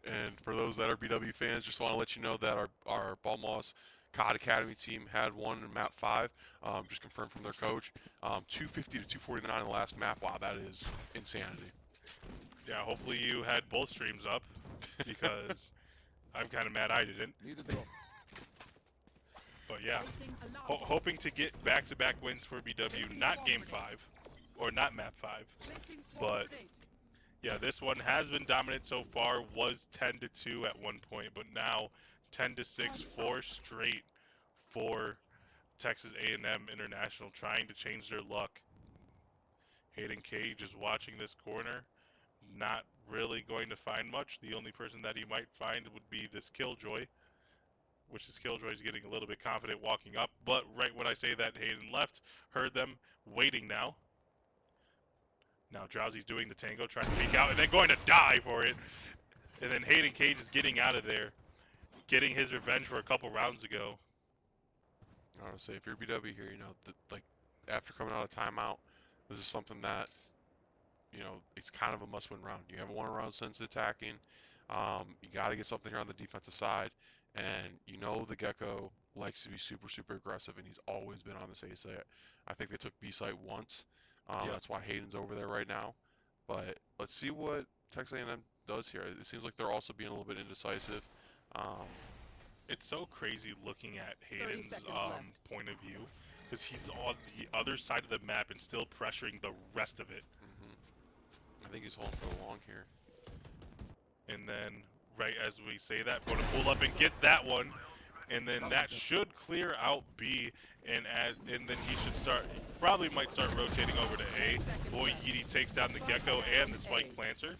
And for those that are BW fans, just want to let you know that our Balmos COD Academy team had won in map 5, just confirmed from their coach. 250 to 249 in the last map. Wow, that is insanity. Yeah, hopefully you had both streams up, because I'm kind of mad I didn't. But yeah, hoping to get back-to-back wins for BW, not Game 5, or not Map 5, but yeah, this one has been dominant so far, was 10-2 at one point, but now 10-6, 4 straight for Texas A&M International, trying to change their luck. Hayden K just watching this corner, not really going to find much. The only person that he might find would be this Killjoy, which is Killjoy's getting a little bit confident walking up, but right when I say that, Hayden left, heard them, waiting now. Now Drowsy's doing the tango, trying to peek out, and then going to die for it. And then Hayden Cage is getting out of there, getting his revenge for a couple rounds ago. I want to say, if you're BW here, you know, like after coming out of timeout, this is something that, you know, it's kind of a must-win round. You haven't won a round since attacking. You got to get something here on the defensive side. And you know the Gecko likes to be super, super aggressive, and he's always been on this A site. I think they took B site once. Yep. That's why Hayden's over there right now. But let's see what Texas A&M does here. It seems like they're also being a little bit indecisive. It's so crazy looking at Hayden's point of view, because he's on the other side of the map and still pressuring the rest of it. I think he's holding for the long here. And then, right as we say that, going to pull up and get that one, and then that should clear out B, and then he should probably might start rotating over to A. Boy Yeety takes down the Gecko and the Spike Planter.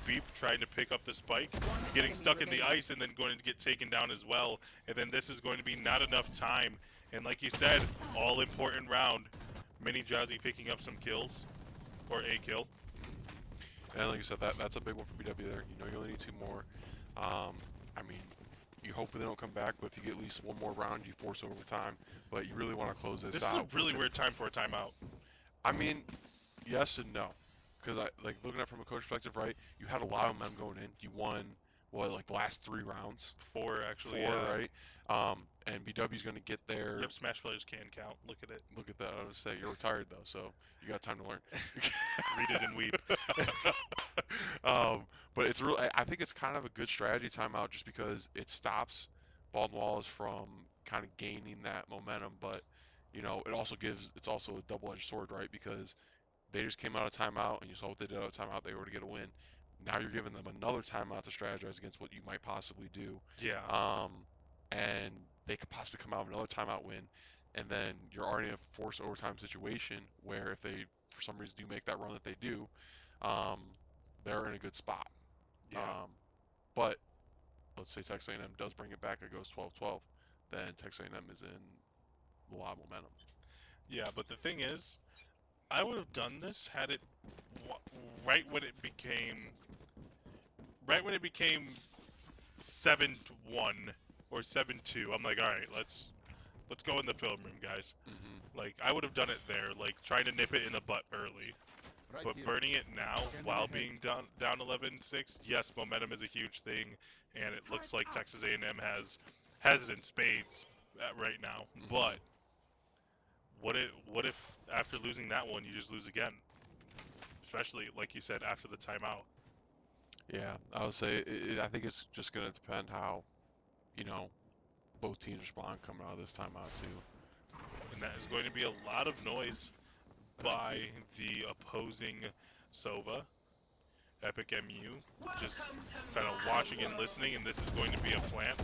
Veep trying to pick up the spike, getting stuck in the ice, and then going to get taken down as well. And then this is going to be not enough time. And like you said, all important round. Mini Jazzy picking up some kills, or a kill. And like you said, that's a big one for BW there. You only need 2 more. I mean, you hope they don't come back, but if you get at least 1 more round, you force overtime. But you really want to close this This out. is a really weird time for a timeout. I mean, yes and no, because I like looking at it from a coach perspective, right? You had a lot of momentum going in. You won like the last 3 rounds, 4 actually. 4, Yeah. right? And BW's going to get there. Yep, Smash players can count. Look at it. Look at that. I was say you're retired though, so you got time to learn. Read it and weep. But it's real. I think it's kind of a good strategy timeout just because it stops Bald Wallace from kind of gaining that momentum. But it's also a double-edged sword, right? Because they just came out of timeout, and you saw what they did out of timeout. They were to get a win. Now you're giving them another timeout to strategize against what you might possibly do. Yeah. And they could possibly come out with another timeout win, and then you're already in a forced overtime situation where if they, for some reason, do make that run that they do, they're in a good spot. Yeah. But let's say Texas A&M does bring it back, it goes 12-12, then Texas A&M is in a lot of momentum. Yeah, but the thing is, I would have done this had it right when it became 7-1 or 7-2. I'm like, all right, let's go in the film room, guys. Like, I would have done it there, like trying to nip it in the butt early. But burning it now while being down 11-6, yes, momentum is a huge thing, and it looks like Texas A&M has it in spades right now. But what if after losing that one you just lose again? Especially like you said after the timeout. Yeah, I would say I think it's just going to depend how both teams respond coming out of this timeout too. And that is going to be a lot of noise by the opposing Sova. Epic MU just kind of watching and listening, and this is going to be a plant,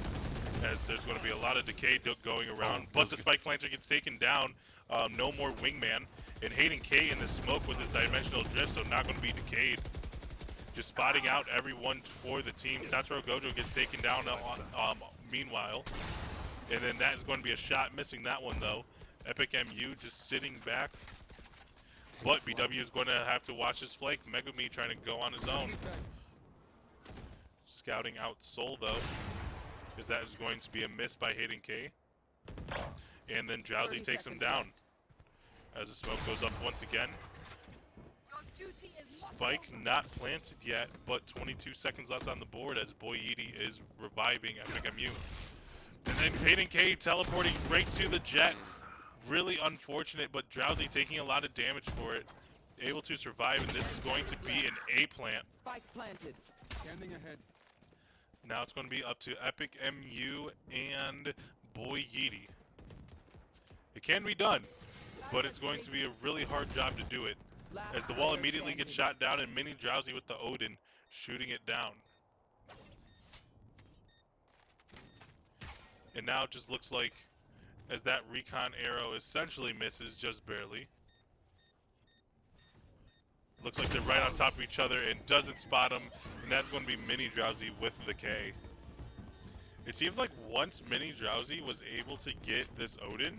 as there's going to be a lot of decay going around, but the spike planter gets taken down. No more wingman, and Hayden K in the smoke with his dimensional drift, so not going to be decayed. Just spotting out everyone for the team. Satoru Gojo gets taken down meanwhile, and then that is going to be a shot, missing that one though. Epic MU just sitting back. But BW is going to have to watch his flank. Megumi trying to go on his own. Scouting out Soul though, because that is going to be a miss by Hayden K. And then Drowsy takes him down. As the smoke goes up once again. Spike not planted yet, but 22 seconds left on the board as Boyedi is reviving Epic MU. And then Hayden K teleporting right to the jet. Really unfortunate, but Drowsy taking a lot of damage for it. Able to survive, and this is going to be an A plant. Spike planted. Standing ahead. Now it's going to be up to Epic MU and Boyedi. It can be done, but it's going to be a really hard job to do it. As the wall immediately gets shot down, and Mini Drowsy with the Odin shooting it down. And now it just looks like, as that recon arrow essentially misses just barely. Looks like they're right on top of each other and doesn't spot him, and that's going to be Mini Drowsy with the K. It seems like once Mini Drowsy was able to get this Odin,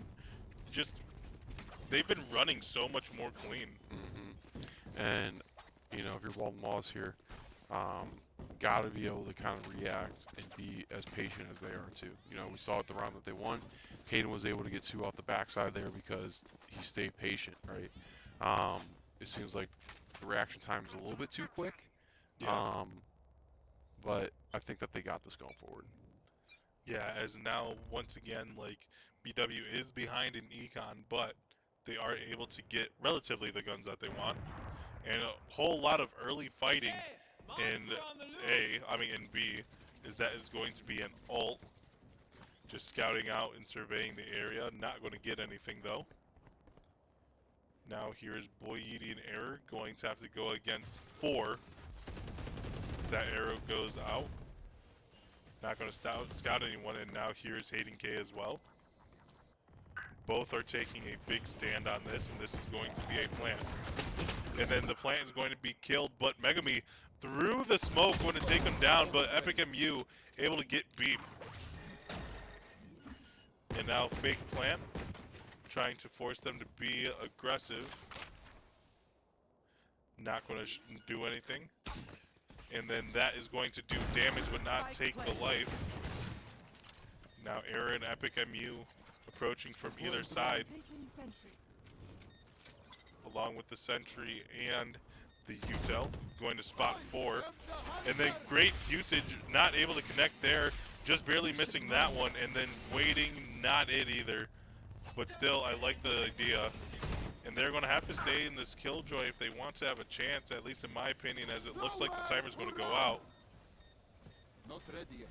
they've been running so much more clean. And if you're Walden Wallace here, got to be able to kind of react and be as patient as they are too. We saw it the round that they won. Hayden was able to get 2 off the backside there because he stayed patient, right? It seems like the reaction time is a little bit too quick. Yeah. But I think that they got this going forward. Yeah, as now, once again, like, BW is behind in Econ, but they are able to get relatively the guns that they want. And a whole lot of early fighting in in B, that is going to be an ult. Just scouting out and surveying the area. Not going to get anything, though. Now here's Boyedi and Error going to have to go against 4. As that arrow goes out. Not going to scout anyone, and now here's Hayden K as well. Both are taking a big stand on this, and this is going to be a plant. And then the plant is going to be killed, but Megami through the smoke going to take him down, but Epic MU able to get beat. And now fake plant, trying to force them to be aggressive. Not going to do anything. And then that is going to do damage but not take the life. Now Error and Epic MU approaching from either side, Placing sentry. along with the Sentry and the Utel. Going to spot 4. And then great usage, not able to connect there, just barely missing that one, and then waiting, not it either. But still, I like the idea. And they're going to have to stay in this Killjoy if they want to have a chance, at least in my opinion, as it looks like the timer's going to go out. Not ready yet.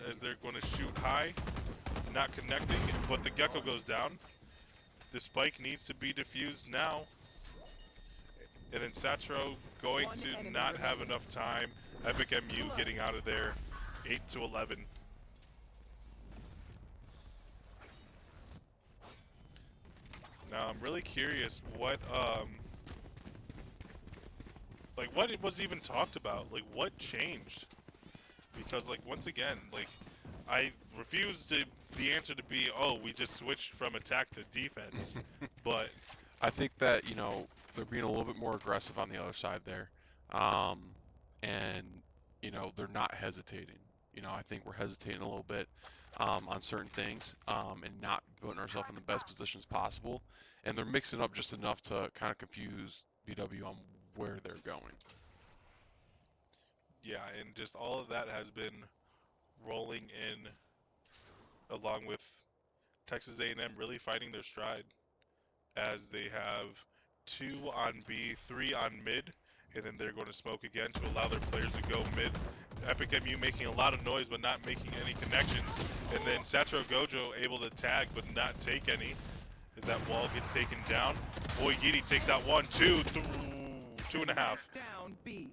As they're going to shoot high, not connecting, but the Gecko goes down. The spike needs to be defused now. And then Satro going to not have enough time. Epic MU getting out of there, 8-11. Now I'm really curious what like what it was even talked about, like what changed? Because like once again, like I refuse to the answer to be, oh, we just switched from attack to defense. But I think that, you know, they're being a little bit more aggressive on the other side there. And, you know, they're not hesitating. You know, I think we're hesitating a little bit on certain things and not putting ourselves in the best positions possible. And they're mixing up just enough to kind of confuse BW on where they're going. yeah, and just all of that has been rolling in along with Texas A&M really finding their stride, as they have 2 on B, 3 on mid, and then they're going to smoke again to allow their players to go mid. Epic MU making a lot of noise but not making any connections, and then Satro Gojo able to tag but not take any as that wall gets taken down. Boy Gidi takes out 1, 2, 2.5, Down B.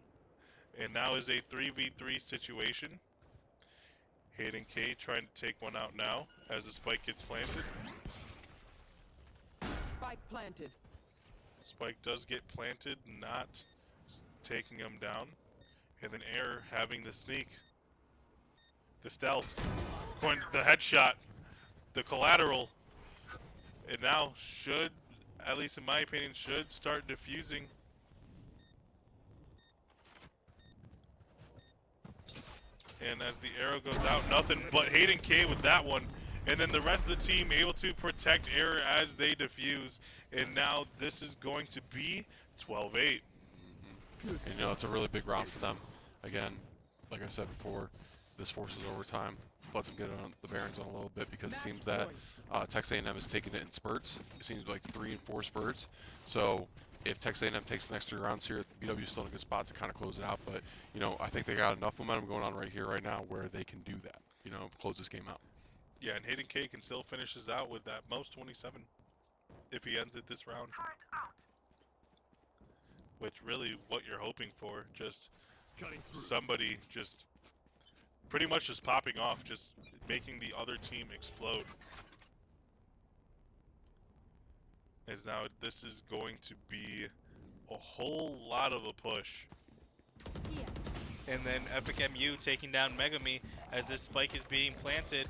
and now is a 3v3 situation. Hayden K trying to take one out now as the spike gets planted. Spike planted. Spike does get planted, not taking him down. And then Error having the sneak. The stealth. Going the headshot. The collateral. And now should, at least in my opinion, should start diffusing. And as the arrow goes out, nothing but Hayden K with that one. And then the rest of the team able to protect Error as they defuse. And now this is going to be 12-8. And, you know, it's a really big round for them. Again, like I said before, this forces overtime. Lets them get on the bearings on a little bit because it seems that Texas A&M is taking it in spurts. It seems like 3 and 4 spurts. So if Texas A&M takes the next 3 rounds here, BW is still in a good spot to kind of close it out. But, you know, I think they got enough momentum going on right here, right now, where they can do that. You know, close this game out. Yeah, and Hayden K can still finish this out with that most 27 if he ends it this round. Which really what you're hoping for, just somebody just pretty much just popping off, just making the other team explode. As now this is going to be a whole lot of a push. Here. And then Epic MU taking down Megami as this spike is being planted,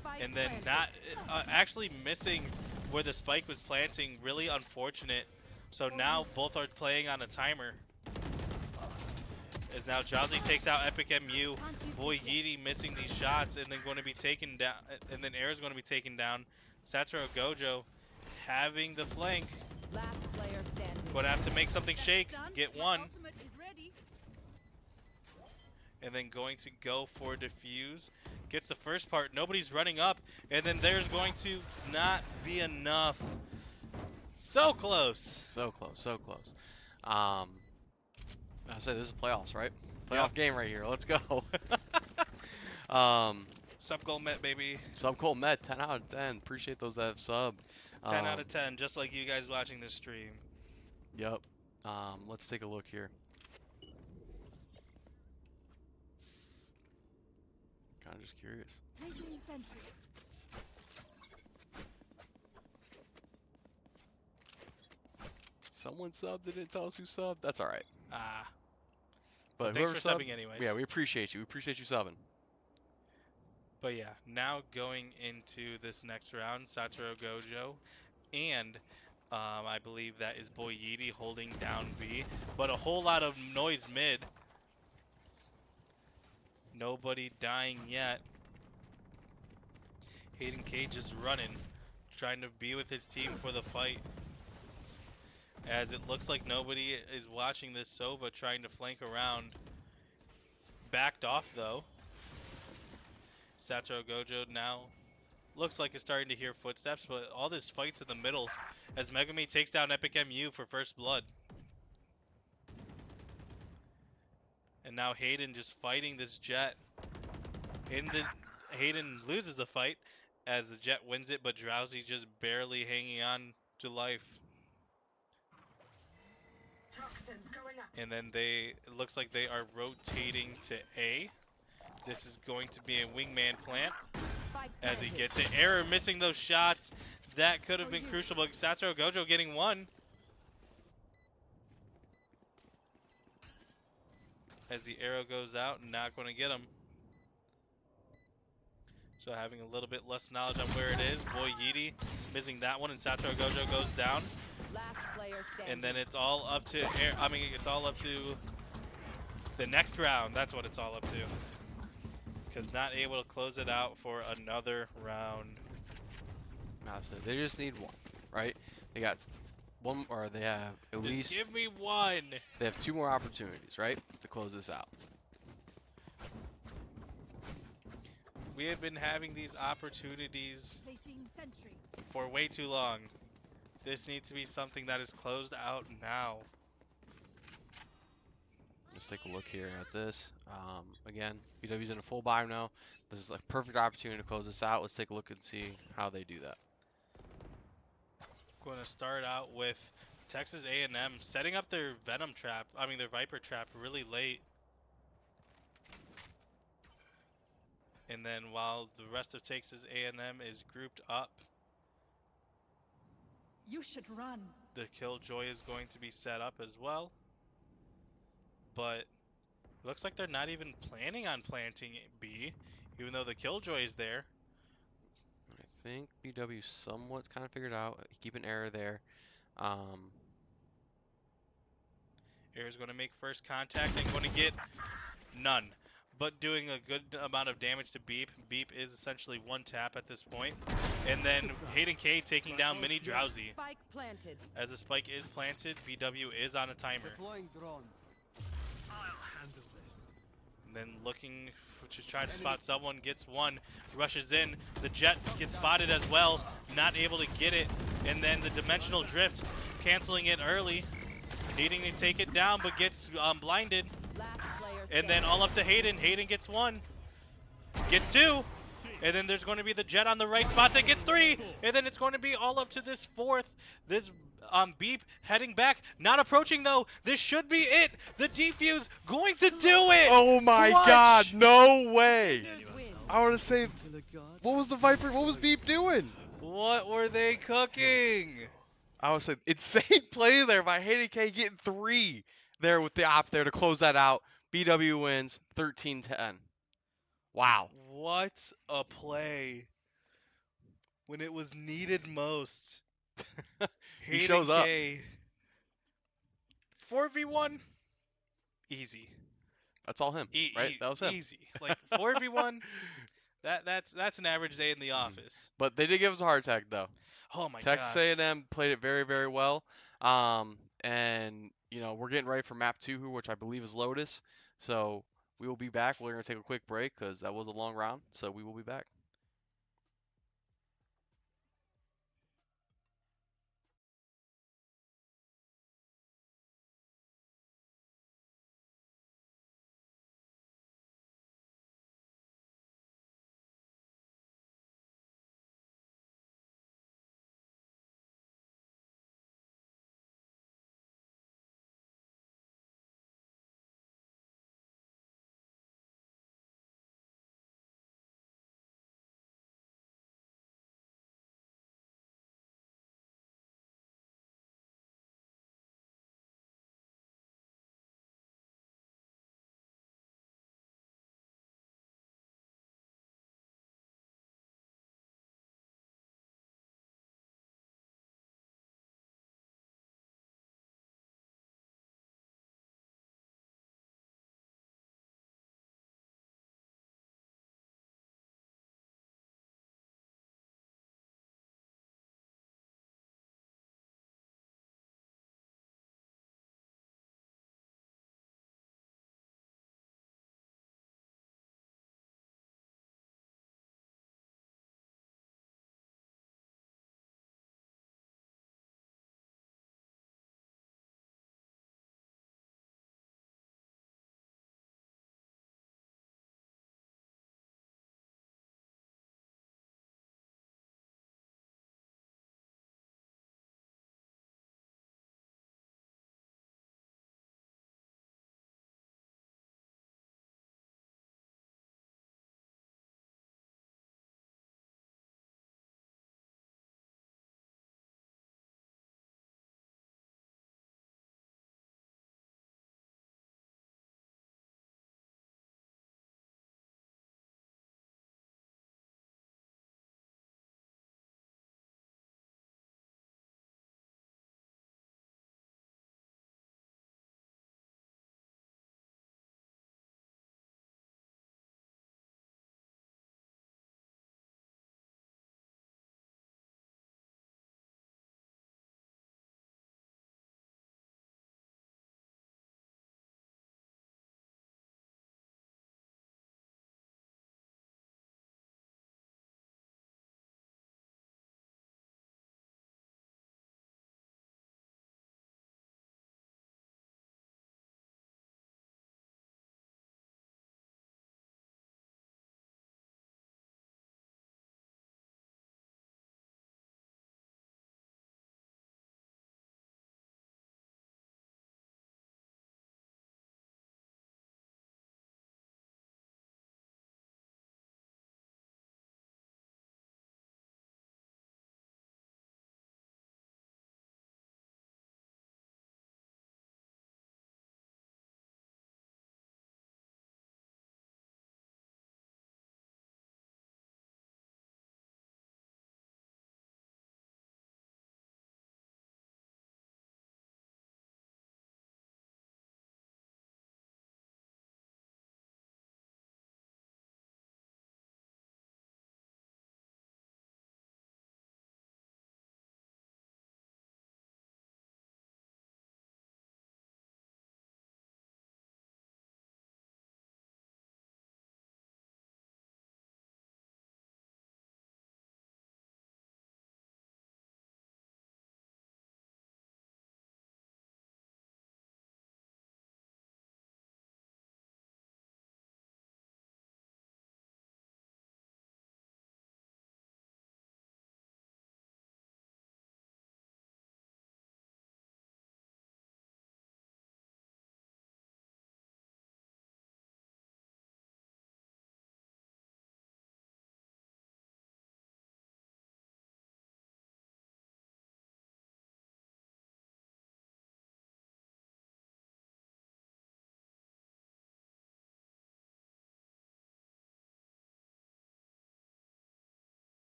Spike and then planted. not actually missing where the spike was planting. Really unfortunate. So now both are playing on a timer. As now Jazzy takes out Epic MU. Boy Yeety missing these shots and then going to be taken down. And then Air's going to be taken down. Satro Gojo having the flank. Last player standing. Going to have to make something shake. Done. Get Your one. ultimate is ready. And then going to go for defuse. Gets the first part. Nobody's running up. And then there's going to not be enough. So close. So close, so close. I say this is playoffs, right? Playoff game right here. Let's go. Sub goal met, baby. Sub Cole Met, 10 out of 10. Appreciate those that have sub. 10 out of 10, just like you guys watching this stream. Yep. Let's take a look here. Kind of just curious. Placing sentry. Someone subbed, didn't tell us who subbed. That's all right. Ah, But thanks whoever for subbed, subbing anyways. yeah, we appreciate you. We appreciate you subbing. But yeah, now going into this next round, Satoru Gojo and I believe that is Boyidi holding down B, but a whole lot of noise mid. Nobody dying yet. Hayden K just running, trying to be with his team for the fight. As it looks like nobody is watching this Sova trying to flank around. Backed off though. Satoru Gojo now looks like is starting to hear footsteps, but all this fights in the middle as Megami takes down Epic MU for first blood. And now Hayden just fighting this Jet. Hayden loses the fight as the Jet wins it, but Drowsy just barely hanging on to life. And then it looks like they are rotating to A. This is going to be a wingman plant Spike as he planted. gets it. Error missing those shots. That could have been crucial, but Satoru Gojo getting one. As the arrow goes out, not going to get him. So having a little bit less knowledge on where it is. Boy Yeety missing that one, and Satoru Gojo goes down. Last player standing. And then it's all up to it's all up to the next round. That's what it's all up to. Because not able to close it out for another round. That's it. They just need one, right? They got one, or they have at Just least. give me one. They have 2 more opportunities, right, to close this out. We have been having these opportunities Placing sentry. for way too long. This needs to be something that is closed out now. Let's take a look here at this. Again, BW's in a full buy now. This is a perfect opportunity to close this out. Let's take a look and see how they do that. Going to start out with Texas A&M setting up their their Viper trap really late. And then while the rest of Texas A&M is grouped up, You should run. the Killjoy is going to be set up as well. But it looks like they're not even planning on planting B, even though the Killjoy is there. I think BW somewhat kind of figured out. Keep an error there. Air's going to make first contact and going to get none. But doing a good amount of damage to Beep. Beep is essentially one tap at this point. And then Hayden K taking down Mini Drowsy. Spike planted. As the spike is planted, BW is on a timer. Deploying drone. I'll handle this. And then looking to try to spot someone, gets one, rushes in. The Jet gets spotted as well, not able to get it. And then the Dimensional Drift canceling it early, needing to take it down, but gets blinded. Last player And then all up to Hayden. Hayden gets one, gets two. And then there's going to be the Jet on the right spots. It gets three. And then it's going to be all up to this fourth. This Beep heading back. Not approaching though. This should be it. The defuse going to do it. Oh my Clutch. God! No way! win. I want to say, what was the Viper? What was Beep doing? What were they cooking? I would say insane play there by Hayden K getting 3 there with the op there to close that out. BW wins 13-10. Wow. What a play. When it was needed most. He shows up. 4v1? Easy. That's all him, right? That was him. Easy. Like 4v1, that's an average day in the office. But they did give us a heart attack though. Oh my Texas gosh. A&M played it very, very well. And you know, we're getting ready for map 2, which I believe is Lotus. So we will be back. We're going to take a quick break because that was a long round. So we will be back.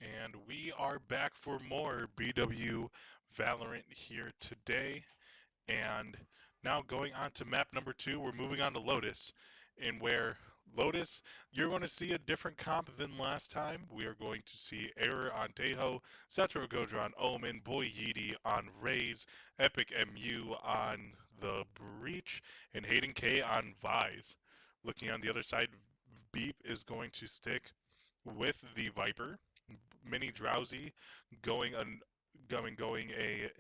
And we are back for more BW Valorant here today. And now going on to map number 2, we're moving on to Lotus. And where Lotus, you're going to see a different comp than last time. We are going to see Error on Teho, Satro Gojo on Omen, Boy Yeety on Raze, Epic MU on the Breach, and Hayden K on Vise. Looking on the other side, Beep is going to stick with the Viper. Mini Drowsy going a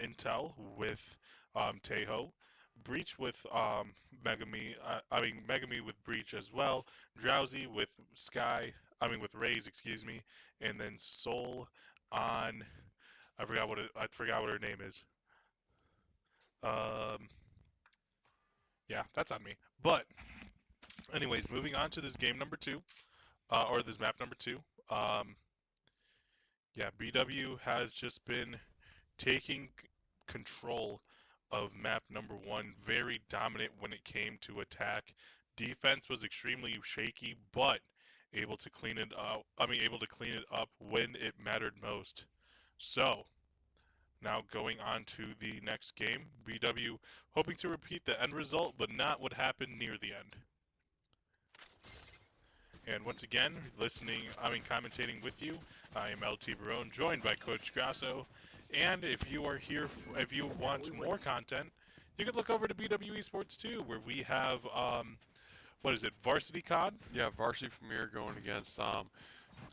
Intel with Teho. Breach with Megami. Megami with Breach as well. Drowsy with with Raze, excuse me, and then Soul on. I forgot what her name is. Um, yeah, that's on me. But anyways, moving on to this game number 2, or this map number 2. Yeah, BW has just been taking control of map number 1, very dominant when it came to attack. Defense was extremely shaky, but able to clean it up. Able to clean it up when it mattered most. So, now going on to the next game, BW hoping to repeat the end result, but not what happened near the end. And once again, commentating with you, I am LT Barone, joined by Coach Grasso. And if you are here, if you want more content, you can look over to BWU Esports too, where we have, Varsity COD? Yeah, Varsity Premier going against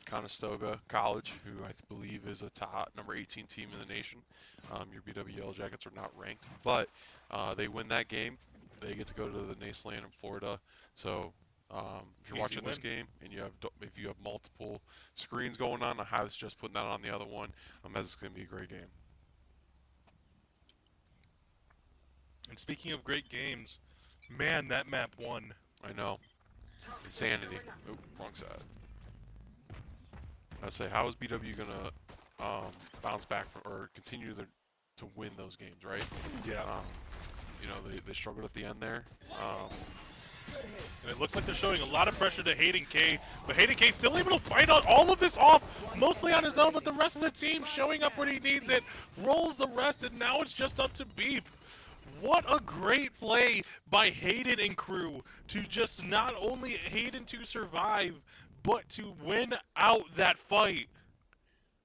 Conestoga College, who I believe is a top number 18 team in the nation. Your BW Yellow Jackets are not ranked, but they win that game. They get to go to the NACE land in Florida. So if you're watching this game and if you have multiple screens going on, I highly suggest putting that on the other one, as it's going to be a great game. And speaking of great games, man, that map won. I know. Insanity. Oh, wrong side. I say, how is BW gonna bounce back or continue to win those games, right? Yeah. They struggled at the end there. And it looks like they're showing a lot of pressure to Hayden K, but Hayden K still able to fight all of this off, mostly on his own, but the rest of the team showing up when he needs it, rolls the rest, and now it's just up to Beep. What a great play by Hayden and crew to just not only Hayden to survive, but to win out that fight.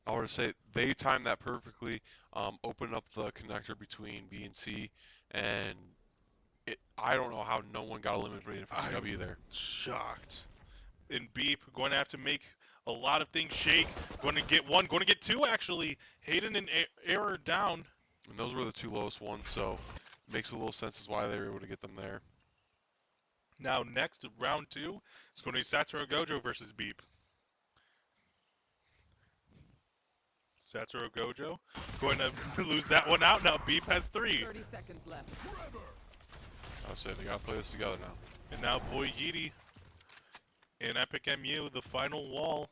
I would say they timed that perfectly, opened up the connector between B and C, and I don't know how no one got eliminated from BW there. Shocked. And Beep going to have to make a lot of things shake. Going to get one, going to get two actually. Hayden and Error down. And those were the two lowest ones, so it makes a little sense as why they were able to get them there. Now next, round 2, it's going to be Satoru Gojo versus Beep. Satoru Gojo going to lose that one out. Now Beep has 3. 30 seconds left. I would say they gotta play this together now. And now Boy Yeety and Epic MU, the final wall.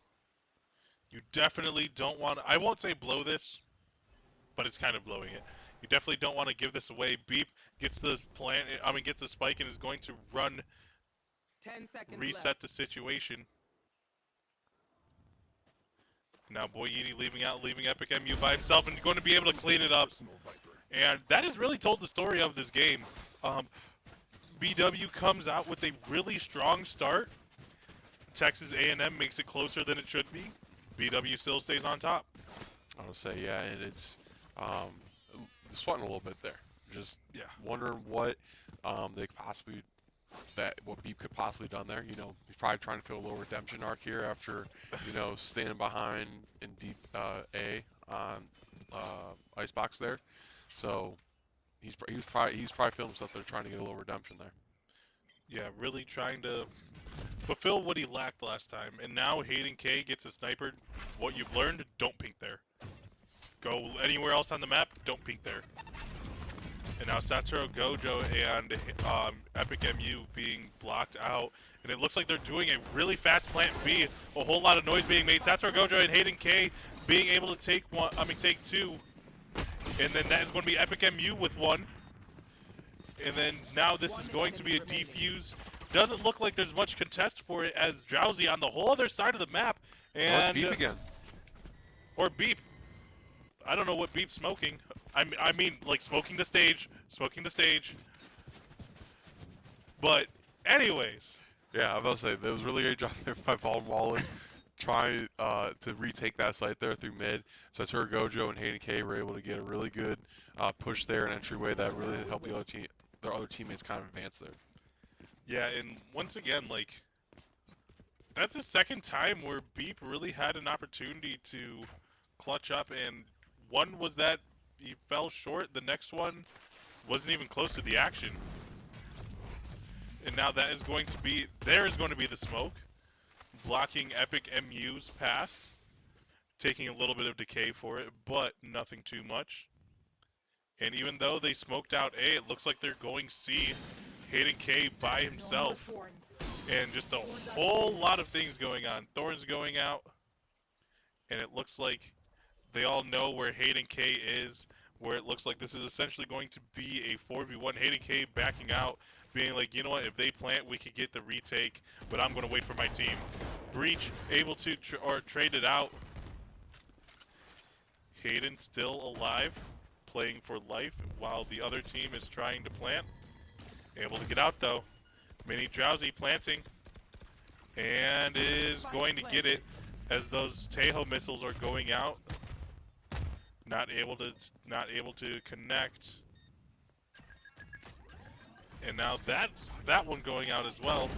You definitely don't want to, I won't say blow this, but it's kind of blowing it. You definitely don't want to give this away. Beep gets the gets the spike and is going to run, 10 seconds reset left. the situation. Now Boy Yeety leaving Epic MU by himself and going to be able to clean it up. And that has really told the story of this game. BW comes out with a really strong start. Texas A&M makes it closer than it should be. BW still stays on top. I would say, yeah, and it's sweating a little bit there. Just wondering what they could possibly, what Beep could possibly done there. You know, he's probably trying to feel a little redemption arc here after, standing behind in deep A on Icebox there. So he's probably feeling himself there, trying to get a little redemption there. Yeah, really trying to fulfill what he lacked last time. And now Hayden K gets a sniper. What you've learned, don't pink there. Go anywhere else on the map, don't pink there. And now Satoru Gojo and Epic MU being blocked out. And it looks like they're doing a really fast plant B. A whole lot of noise being made. Satoru Gojo and Hayden K being able to take take 2. And then that is going to be Epic MU with 1. And then now this is going to be a defuse. Doesn't look like there's much contest for it as Drowsy on the whole other side of the map. And Beep again. Or Beep. I don't know what Beep's smoking. I mean, like, smoking the stage. Smoking the stage. But, anyways. Yeah, I was about to say, there was really great job there by Val and Wallace trying to retake that site there through mid. So Tur Gojo and Hayden K were able to get a really good push there, an entryway that really helped their other teammates kind of advance there. Yeah, and once again, like, that's the second time where Beep really had an opportunity to clutch up, and one was that he fell short, the next one wasn't even close to the action. And now that is going to be, there is going to be the smoke, blocking Epic MU's pass, taking a little bit of decay for it, but nothing too much. And even though they smoked out A, it looks like they're going C. Hayden K by himself. And just a whole lot of things going on. Thorns going out. And it looks like they all know where Hayden K is. Where it looks like this is essentially going to be a 4v1. Hayden K backing out. Being like, you know what, if they plant, we could get the retake. But I'm going to wait for my team. Breach able to trade it out. Hayden still alive. Playing for life while the other team is trying to plant. Able to get out though. Mini Drowsy planting. And is going to get it as those Tejo missiles are going out. Not able to connect. And now that one going out as well.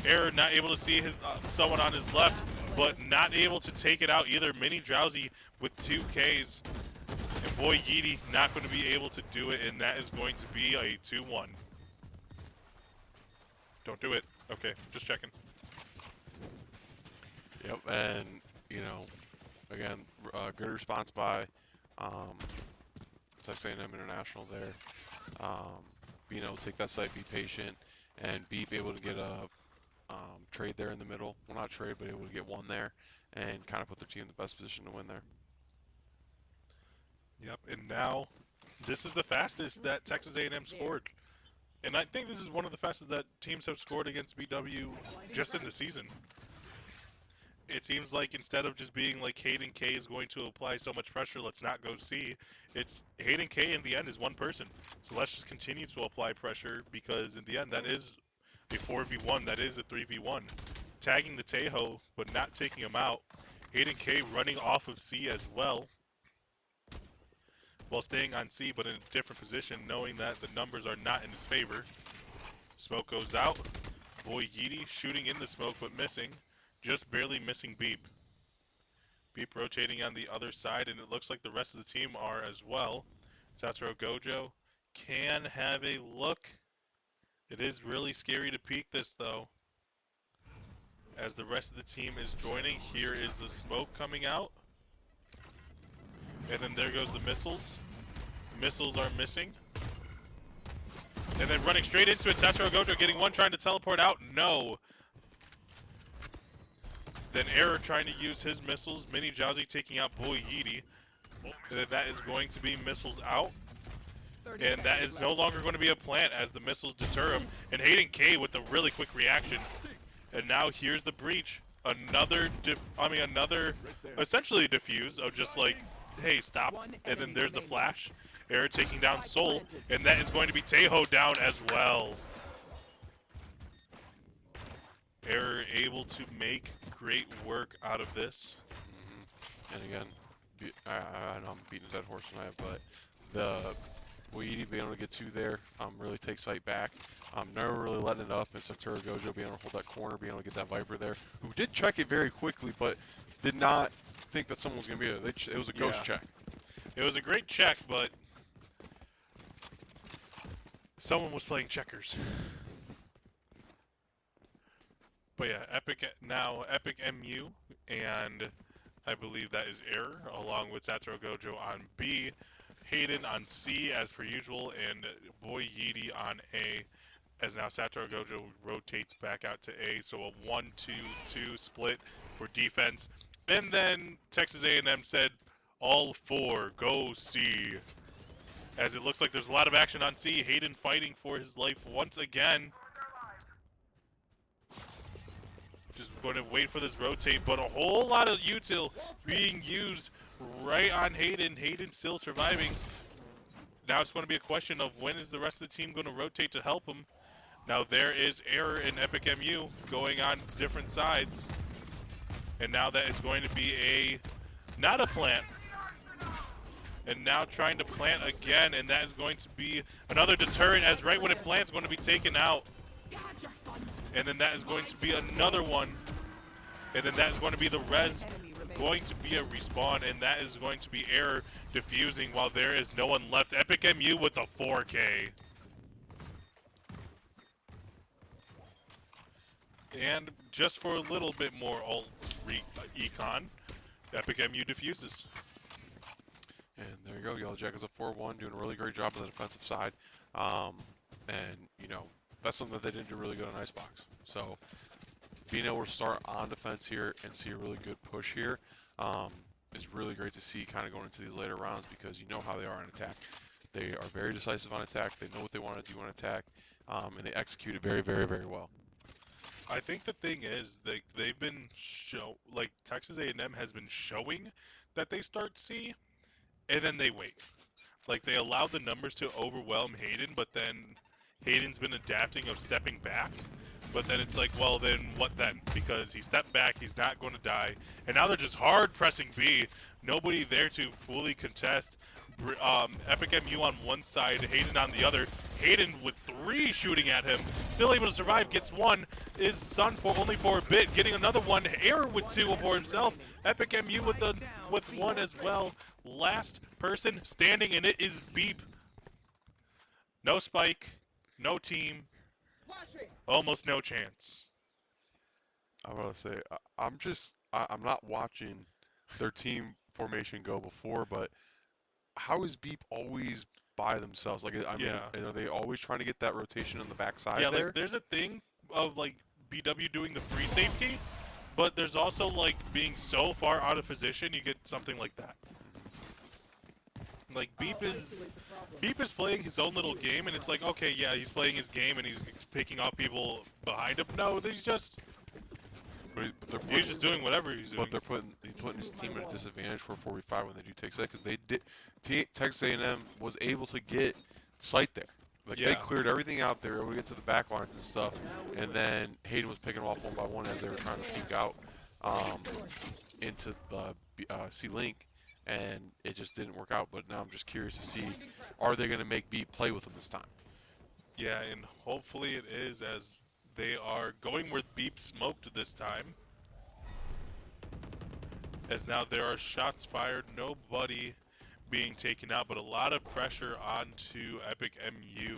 Error not able to see his someone on his left, but not able to take it out either. Mini Drowsy with 2 Ks. And boy Yeety not going to be able to do it, and that is going to be a 2-1. Don't do it. Okay, just checking. Yep, and you know, again, good response by Texas A&M International there. Being able to take that site, be patient, and be able to get a trade there in the middle. Well, not trade, but able to get one there, and kind of put their team in the best position to win there. Yep, and now this is the fastest that Texas A&M scored. And I think this is one of the fastest that teams have scored against BW just in the season. It seems like instead of just being like Hayden K is going to apply so much pressure, let's not go C, it's Hayden K in the end is one person. So let's just continue to apply pressure because in the end that is a 4v1, that is a 3v1. Tagging the Tejo, but not taking him out. Hayden K running off of C as well. While staying on C, but in a different position, knowing that the numbers are not in his favor. Smoke goes out. Boy Yeety shooting in the smoke, but missing. Just barely missing Beep. Beep rotating on the other side, and it looks like the rest of the team are as well. Satoru Gojo can have a look. It is really scary to peek this, though. As the rest of the team is joining, here is the smoke coming out. And then there goes the missiles. The missiles are missing. And then running straight into it, Satoru Gojo getting one, trying to teleport out. No. Then Error trying to use his missiles. Mini Jowsy taking out Boy Yeety. And then that is going to be missiles out. And that is no longer going to be a plant as the missiles deter him. And Hayden K with a really quick reaction. And now here's the breach. Another essentially defuse of just like, hey, stop. And then there's the flash. Error taking down Soul. And that is going to be Tejo down as well. Error able to make great work out of this. And again, I know I'm beating a dead horse tonight, but the Weedy being able to get 2 there really takes sight back. Never really letting it up, and Satoru Gojo being able to hold that corner, being able to get that Viper there, who did check it very quickly, but did not think that someone was going to be there. It was a ghost check. It was a great check, but someone was playing checkers. But yeah, Epic MU, and I believe that is Error, along with Satoru Gojo on B, Hayden on C as per usual, and Boy Yeety on A, as now Satoru Gojo rotates back out to A, so a 1-2-2 split for defense. And then Texas A&M said, all 4, go C. As it looks like there's a lot of action on C, Hayden fighting for his life once again. Just going to wait for this rotate, but a whole lot of util being used right on Hayden. Hayden still surviving. Now it's going to be a question of when is the rest of the team going to rotate to help him. Now there is Error and Epic MU going on different sides. And now that is going to be not a plant. And now trying to plant again, and that is going to be another deterrent, as right when it plants, going to be taken out. And then that is going to be another one. And then that is going to be the res, going to be a respawn, and that is going to be Error defusing while there is no one left. Epic MU with the 4K. And just for a little bit more ult econ, Epic MU defuses. And there you go. Yellow Jackets up 4-1, doing a really great job on the defensive side. And, you know, that's something that they didn't do really good on Icebox. So, being able to start on defense here and see a really good push here is really great to see kind of going into these later rounds, because you know how they are on attack. They are very decisive on attack. They know what they want to do on attack, and they execute it very, very, very well. I think the thing is they've been like Texas A&M has been showing that they start C, and then they wait. Like they allow the numbers to overwhelm Hayden, but then Hayden's been adapting of stepping back. But then it's like, well, then what then? Because he stepped back, he's not going to die, and now they're just hard pressing B. Nobody there to fully contest. Epic MU on one side, Hayden on the other. Hayden with 3 shooting at him, still able to survive, gets 1, is stunned for only for a bit, getting another 1. Error with 2 for himself. Epic MU with 1 as well. Last person standing, and it is Beep. No spike, no team, almost no chance. I want to say, I'm not watching their team formation go before, but how is Beep always by themselves? Like, I mean, are they always trying to get that rotation on the backside there? Like, there's a thing of, like, BW doing the free safety, but there's also, like, being so far out of position, you get something like that. Like, Beep is playing his own little game, and it's like, okay, yeah, he's playing his game, and he's picking off people behind him. No, he's just doing whatever he's doing. But he's putting his team at a disadvantage for 4v5 when they do take site, because they did. Texas A&M was able to get site there. Like they cleared everything out there, able to get to the back lines and stuff, and then Hayden was picking them off one by one as they were trying to peek out into C-Link, and it just didn't work out. But now I'm just curious to see, are they going to make Beat play with them this time? Yeah, and hopefully it is, as they are going where Beep smoked this time. As now there are shots fired, nobody being taken out, but a lot of pressure onto Epic MU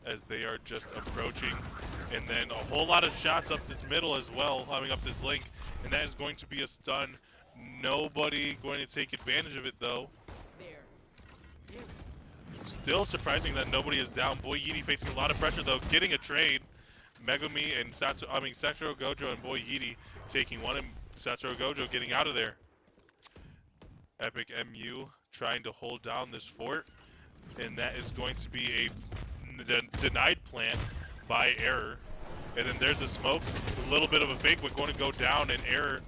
as they are just approaching, and then a whole lot of shots up this middle as well, climbing up this link, and that is going to be a stun. Nobody going to take advantage of it though. Still surprising that nobody is down. Boy Yeety facing a lot of pressure though, getting a trade. Megumi and Satoru Gojo and Boy Yeety taking one, and Satoru Gojo getting out of there. Epic MU trying to hold down this fort, and that is going to be a denied plant by Error. And then there's a smoke, a little bit of a fake, but going to go down, and Error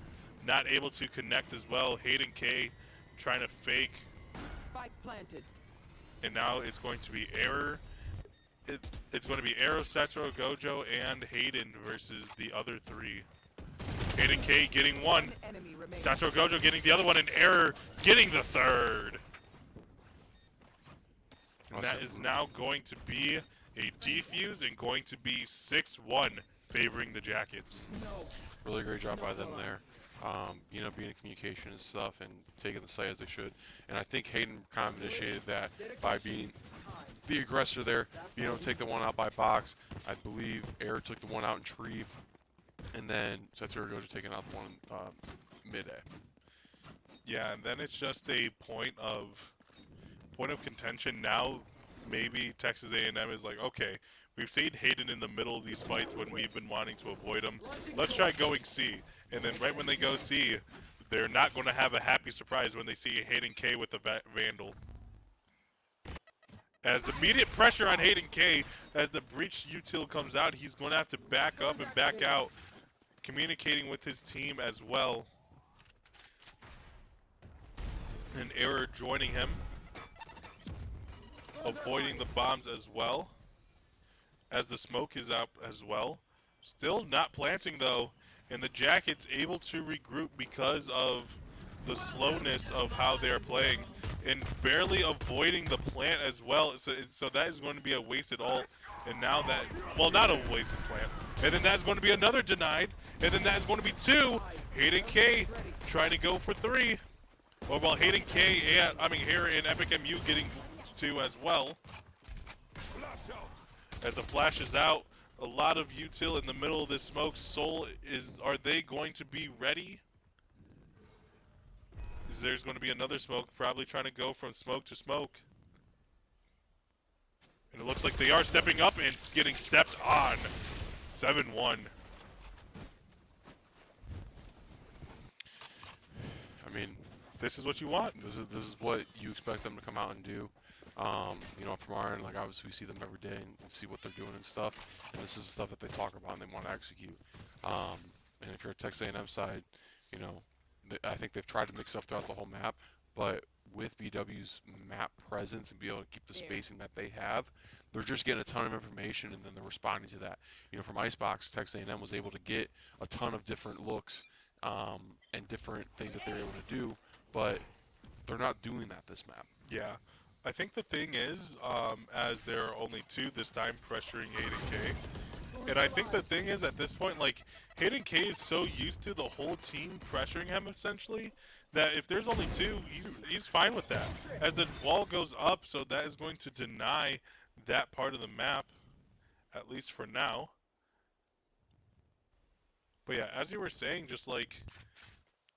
not able to connect as well. Hayden K trying to fake. Spike planted. And now it's going to be Error. It's going to be Arrow, Satoru Gojo, and Hayden versus the other 3. Hayden K getting 1. Satoru Gojo getting the other 1, and Error getting the 3rd. And that is now going to be a defuse and going to be 6-1 favoring the Jackets. Really great job by them there. You know, being in communication and stuff and taking the site as they should. And I think Hayden kind of initiated that by being the aggressor there, being able to take the one out by box. I believe Air took the one out in tree, and then Satoru Gojo taking out the one mid-A. Yeah, and then it's just a point of contention. Now maybe Texas A&M is like, okay, we've seen Hayden in the middle of these fights when we've been wanting to avoid him. Let's try going C. And then right when they go C, they're not going to have a happy surprise when they see Hayden K with the Vandal. As immediate pressure on Hayden K, as the breach util comes out, he's going to have to back up and back out, communicating with his team as well. And Error joining him. Avoiding the bombs as well. As the smoke is up as well. Still not planting though. And the Jackets able to regroup because of the slowness of how they're playing. And barely avoiding the plant as well. So that is going to be a wasted ult. And now that, well, not a wasted plant. And then that's going to be another denied. And then that's going to be 2. Hayden K trying to go for 3. Or well, Hayden K and, here in Epic MU getting 2 as well. As the flash is out, a lot of util in the middle of this smoke. Soul are they going to be ready? There's going to be another smoke, probably trying to go from smoke to smoke. And it looks like they are stepping up and getting stepped on. 7-1. I mean, This is what you want. this is what you expect them to come out and do. You know, from our end, like obviously we see them every day and see what they're doing and stuff. And this is the stuff that they talk about and they want to execute. And if you're a Texas A&M side, you know, I think they've tried to mix it up throughout the whole map. But with BW's map presence and be able to keep the spacing that they have, they're just getting a ton of information and then they're responding to that. You know, from Icebox, Texas A&M was able to get a ton of different looks and different things that they're able to do, but they're not doing that this map. Yeah. I think the thing is, as there are only 2 this time pressuring Hayden K. And I think the thing is, at this point, like, Hayden K is so used to the whole team pressuring him, essentially, that if there's only 2, he's fine with that. As the wall goes up, so that is going to deny that part of the map, at least for now. But yeah, as you were saying, just like,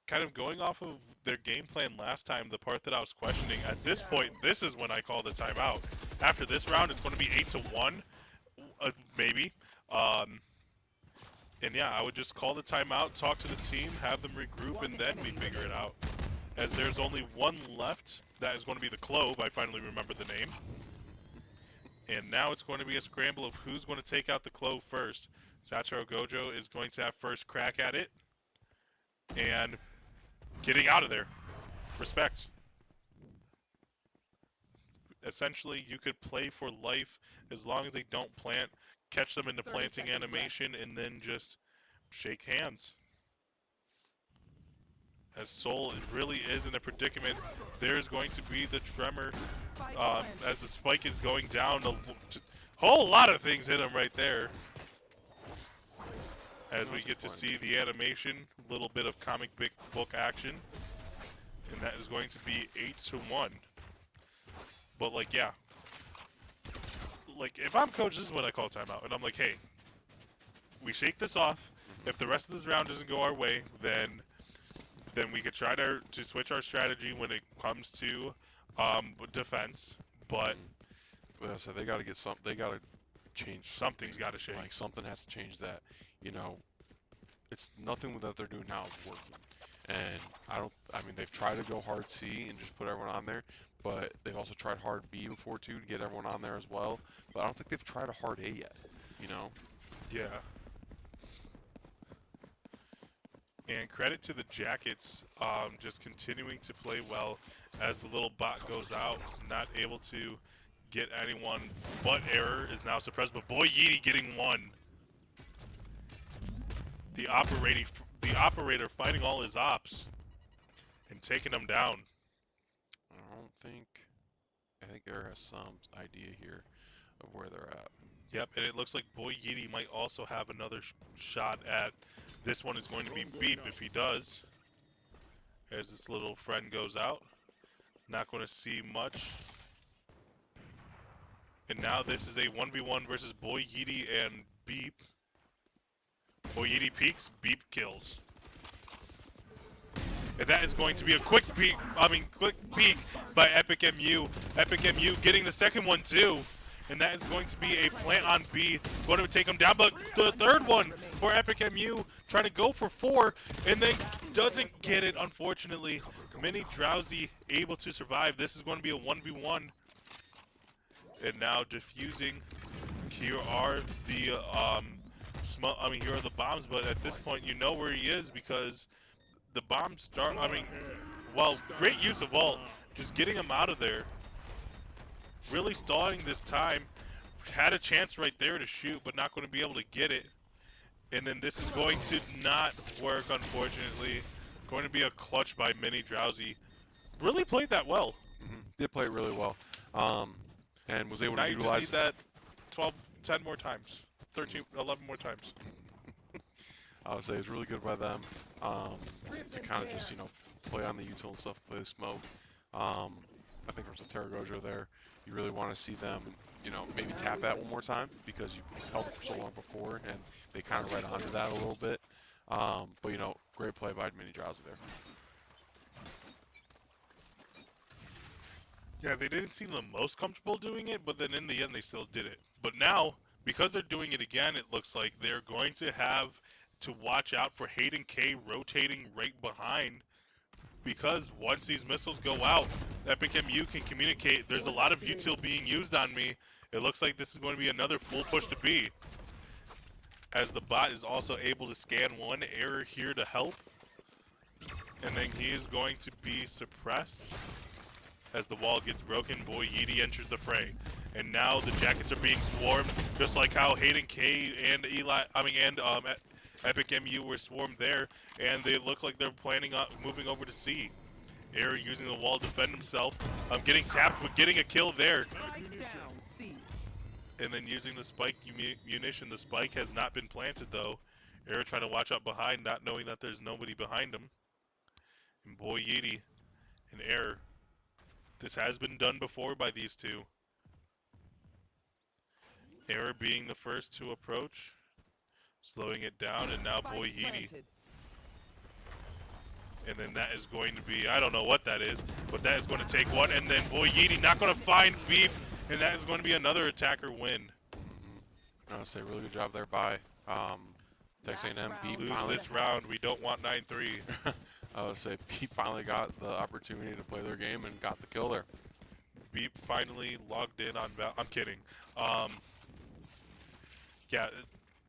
kind of going off of their game plan last time, the part that I was questioning, at this point, this is when I call the timeout. After this round, it's going to be 8-1, maybe. And yeah, I would just call the timeout, talk to the team, have them regroup, and then we figure it out. As there's only 1 left, that is going to be the Clove. I finally remembered the name. And now it's going to be a scramble of who's going to take out the Clove first. Sachiro Gojo is going to have first crack at it. And getting out of there. Respect. Essentially, you could play for life as long as they don't plant, catch them in the planting animation, and then just shake hands. As Soul really is in a predicament, there's going to be the tremor as the spike is going down. A whole lot of things hit him right there. As we get to see the animation, a little bit of comic book action. And that is going to be 8-1. But like, yeah. Like, if I'm coach, this is what I call timeout. And I'm like, hey, we shake this off. If the rest of this round doesn't go our way, then we could try to switch our strategy when it comes to defense. But So they got to get they got to change. Something's got to shake. Like something has to change that. You know, it's nothing that they're doing now is working. And I mean, they've tried to go hard C and just put everyone on there, but they've also tried hard B before too to get everyone on there as well. But I don't think they've tried a hard A yet, you know? Yeah. And credit to the Jackets, just continuing to play well as the little bot goes out, not able to get anyone, but Error is now suppressed, but Boy Yeety getting 1. The operator fighting all his ops and taking them down. I think Error has some idea here of where they're at. Yep, and it looks like Boy Yeety might also have another shot at, this one is going to be Beep if he does. As this little friend goes out. Not going to see much. And now this is a 1v1 versus Boy Yeety and Beep. Boy Yeety peeks, Beep kills. And that is going to be a quick peek by Epic MU. Epic MU getting the second one too. And that is going to be a plant on B. Going to take him down, but the third one for Epic MU. Trying to go for 4, and then doesn't get it, unfortunately. Mini Drowsy able to survive. This is going to be a 1v1. And now diffusing. Here are the here are the bombs, but at this point you know where he is because the bombs start. well, great use of ult. Just getting him out of there. Really stalling this time. Had a chance right there to shoot, but not going to be able to get it. And then this is going to not work, unfortunately. Going to be a clutch by Mini Drowsy. Really played that well. Did play it really well. And was able Now to you just utilize need that 12, 10 more times. 13, 11 more times. I would say it's really good by them to kind of just, you know, play on the util and stuff, play the smoke. I think from Satara Gojo there, you really want to see them, you know, maybe tap that one more time because you held it for so long before and they kind of read onto that a little bit. But, you know, great play by Mini Drowsy there. Yeah, they didn't seem the most comfortable doing it, but then in the end they still did it. But now, because they're doing it again, it looks like they're going to have to watch out for Hayden K rotating right behind. Because once these missiles go out, Epic MU can communicate. There's a lot of util being used on me. It looks like this is going to be another full push to B. As the bot is also able to scan one error here to help. And then he is going to be suppressed. As the wall gets broken, Boy Yeety enters the fray. And now the Jackets are being swarmed, just like how Hayden K and Epic MU were swarmed there, and they look like they're planning on moving over to C. Air using the wall to defend himself. Getting tapped, but getting a kill there. And then using the spike munition. The spike has not been planted though. Air trying to watch out behind, not knowing that there's nobody behind him. And Boy Yeety and Air. This has been done before by these two. Error being the first to approach, slowing it down, and now Boy Yeety. And then that is going to be, I don't know what that is, but that is going to take one, and then Boy Yeety not going to find Beef, and that is going to be another attacker win. I would say really good job there by Texas A&M. Beef Lose finally, this round, we don't want 9-3. I would say Beef finally got the opportunity to play their game and got the kill there. Beep finally logged in on Val. I'm kidding. Yeah,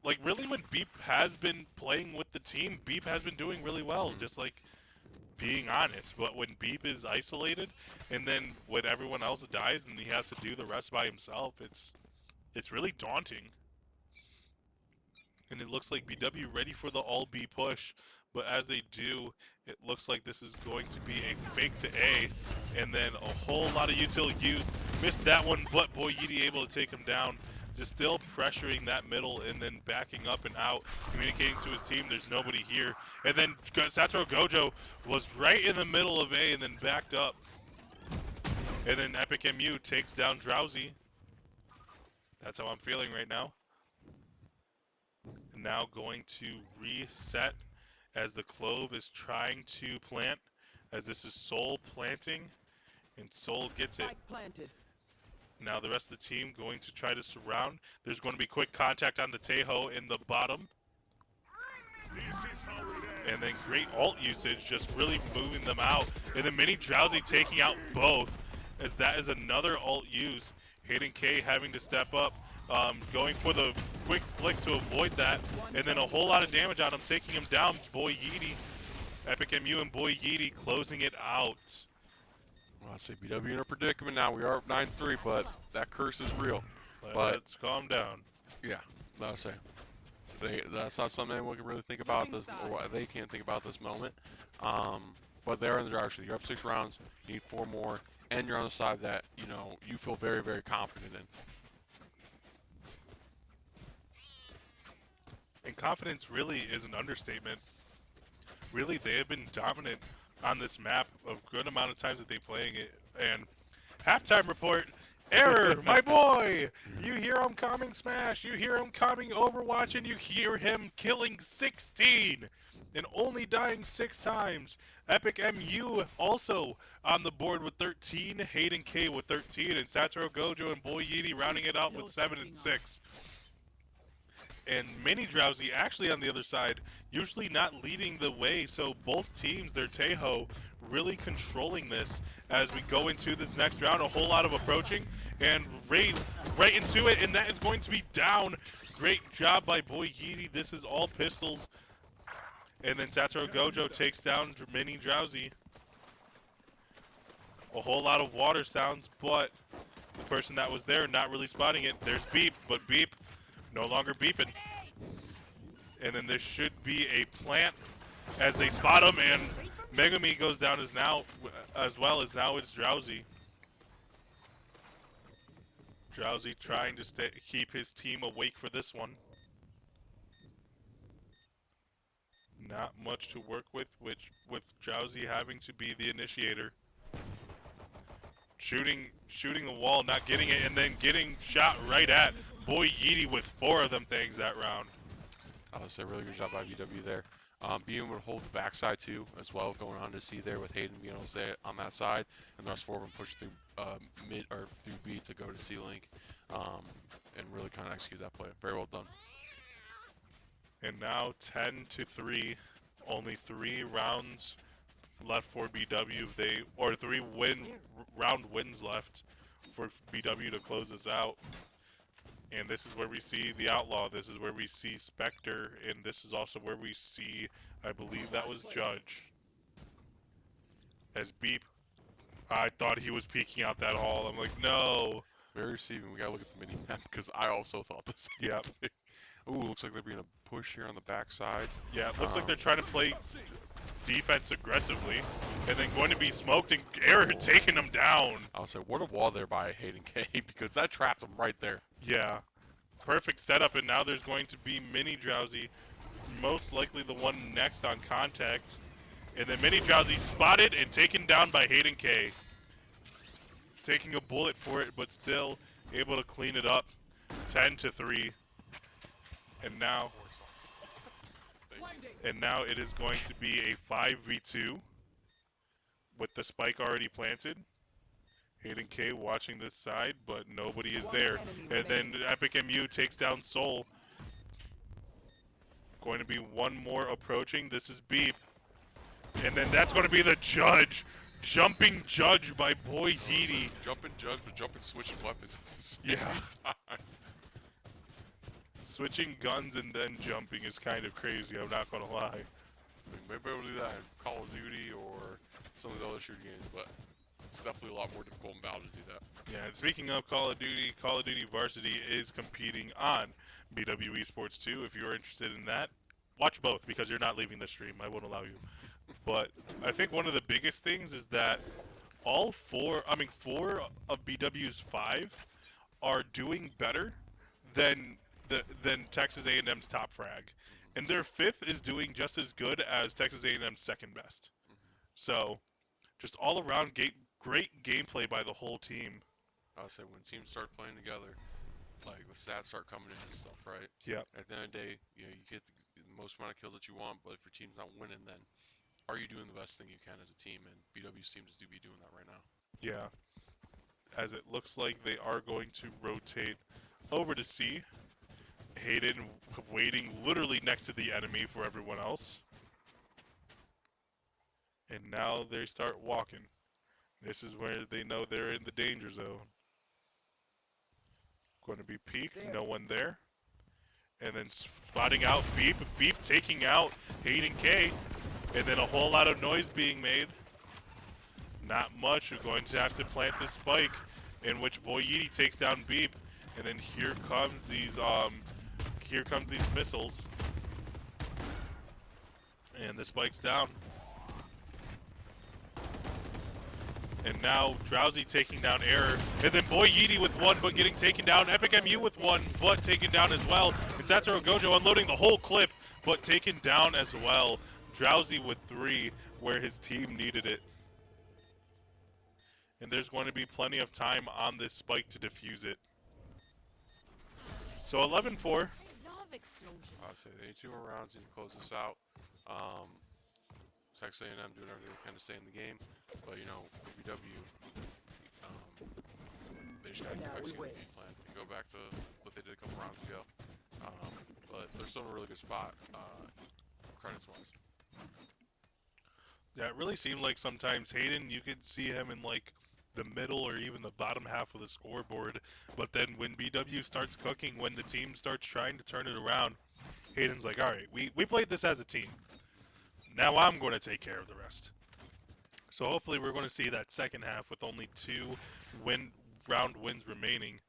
like really when Beep has been playing with the team, Beep has been doing really well, just like being honest. But when Beep is isolated and then when everyone else dies and he has to do the rest by himself, it's really daunting. And it looks like BW ready for the all B push, but as they do, it looks like this is going to be a fake to A, and then a whole lot of util used. Missed that one, but Boy Yeety able to take him down. Just still pressuring that middle and then backing up and out, communicating to his team there's nobody here. And then Satoru Gojo was right in the middle of A and then backed up. And then Epic MU takes down Drowsy. That's how I'm feeling right now. And now going to reset as the Clove is trying to plant, as this is Soul planting, and Soul gets it. Now the rest of the team going to try to surround. There's going to be quick contact on the Tejo in the bottom. And then great ult usage, just really moving them out. And then Mini Drowsy taking out both, as that is another ult use. Hayden K having to step up, going for the quick flick to avoid that. And then a whole lot of damage on him, taking him down. Boy Yeety, Epic MU and Boy Yeety closing it out. Well, I say BW in a predicament now. We are up 9-3, but that curse is real. Let's calm down. Yeah, I would say that's not something anyone can really think about this, or they can't think about this moment. But they're in the driver's seat. You're up 6 rounds. You need 4 more, and you're on the side that you feel very, very confident in. And confidence really is an understatement. Really, they have been dominant on this map a good amount of times that they're playing it. And halftime report, Error, my boy! You hear him coming Smash, you hear him coming Overwatch, and you hear him killing 16 and only dying 6 times. Epic MU also on the board with 13, Hayden K with 13, and Satoru Gojo and Boy Yeety rounding it out with 7 and 6. And Mini Drowsy actually on the other side, usually not leading the way, so both teams, their Tejo, really controlling this as we go into this next round. A whole lot of approaching, and Raze right into it, and that is going to be down. Great job by Boy Yeety. This is all pistols. And then Satoru Gojo takes down Mini Drowsy. a whole lot of water sounds, but the person that was there not really spotting it. There's Beep, but Beep no longer beeping. And then there should be a plant as they spot him, and Megami goes down as well as now it's Drowsy. Drowsy trying to keep his team awake for this one. Not much to work with Drowsy having to be the initiator. Shooting the wall, not getting it, and then getting shot right at. Boy Yeety with 4 of them things that round. I would say really good job by BW there. Being able to hold the backside too, as well, going on to C there with Hayden being able to stay on that side, and the rest 4 of them push through mid or through B to go to C link, and really kind of execute that play. Very well done. And now 10-3, only 3 rounds left for BW. Or 3 round wins left for BW to close this out. And this is where we see the Outlaw, this is where we see Spectre, and this is also where we see, I believe that was Judge. As Beep, I thought he was peeking out that hall. I'm like, no. Very receiving. We gotta look at the mini map because I also thought the same Yep. thing. Ooh, looks like they're being a push here on the backside. Yeah, it looks like they're trying to play defense aggressively, and then going to be smoked, and Error taking them down. I would say, what a wall there by Hayden K because that trapped him right there. Yeah, perfect setup, and now there's going to be Mini Drowsy, most likely the one next on contact, and then Mini Drowsy spotted and taken down by Hayden K. Taking a bullet for it, but still able to clean it up. 10-3, and now it is going to be a 5v2 with the spike already planted. Hayden K watching this side, but nobody is there. And then Epic MU takes down Soul. Going to be one more approaching. This is Beep. And then that's going to be the Judge. Jumping Judge by Boy Heedy. Jumping Judge, but jumping switching weapons at the same Yeah. time. Switching guns and then jumping is kind of crazy, I'm not going to lie. I mean, maybe able to do that in Call of Duty or some of the other shooting games, but it's definitely a lot more difficult in Val to do that. Yeah, and speaking of Call of Duty Varsity is competing on BWU Esports 2. If you're interested in that, watch both because you're not leaving the stream. I won't allow you. But I think one of the biggest things is that four of BW's 5 are doing better than Texas A&M's top frag, and their 5th is doing just as good as Texas A&M's 2nd best. So, just all around great gameplay by the whole team. I would say when teams start playing together, like the stats start coming in and stuff, right? Yep. At the end of the day, you know, you get the most amount of kills that you want, but if your team's not winning, then are you doing the best thing you can as a team? And BW seems to be doing that right now. Yeah. As it looks like they are going to rotate over to C. Hayden waiting literally next to the enemy for everyone else. And now they start walking. This is where they know they're in the danger zone. Going to be peek, no one there. And then spotting out Beep taking out Hayden K. And then a whole lot of noise being made. Not much, we're going to have to plant this spike, in which Boy Yeety takes down Beep. And then here comes these missiles. And the spike's down. And now Drowsy taking down Error. And then Boy Yeety with 1 but getting taken down. Epic MU with 1 but taken down as well. And Satoru Gojo unloading the whole clip but taken down as well. Drowsy with 3 where his team needed it. And there's going to be plenty of time on this spike to defuse it. So 11-4. I love explosions. I'd say they need 2 more rounds to close this out. Texas A&M doing everything they can to stay in the game, but you know, for BW, they just gotta keep executing the game plan and go back to what they did a couple rounds ago. But they're still in a really good spot, credits-wise. Yeah, it really seemed like sometimes Hayden, you could see him in like the middle or even the bottom half of the scoreboard, but then when BW starts cooking, when the team starts trying to turn it around, Hayden's like, alright, we played this as a team. Now I'm going to take care of the rest. So hopefully we're going to see that second half with only 2 round wins remaining.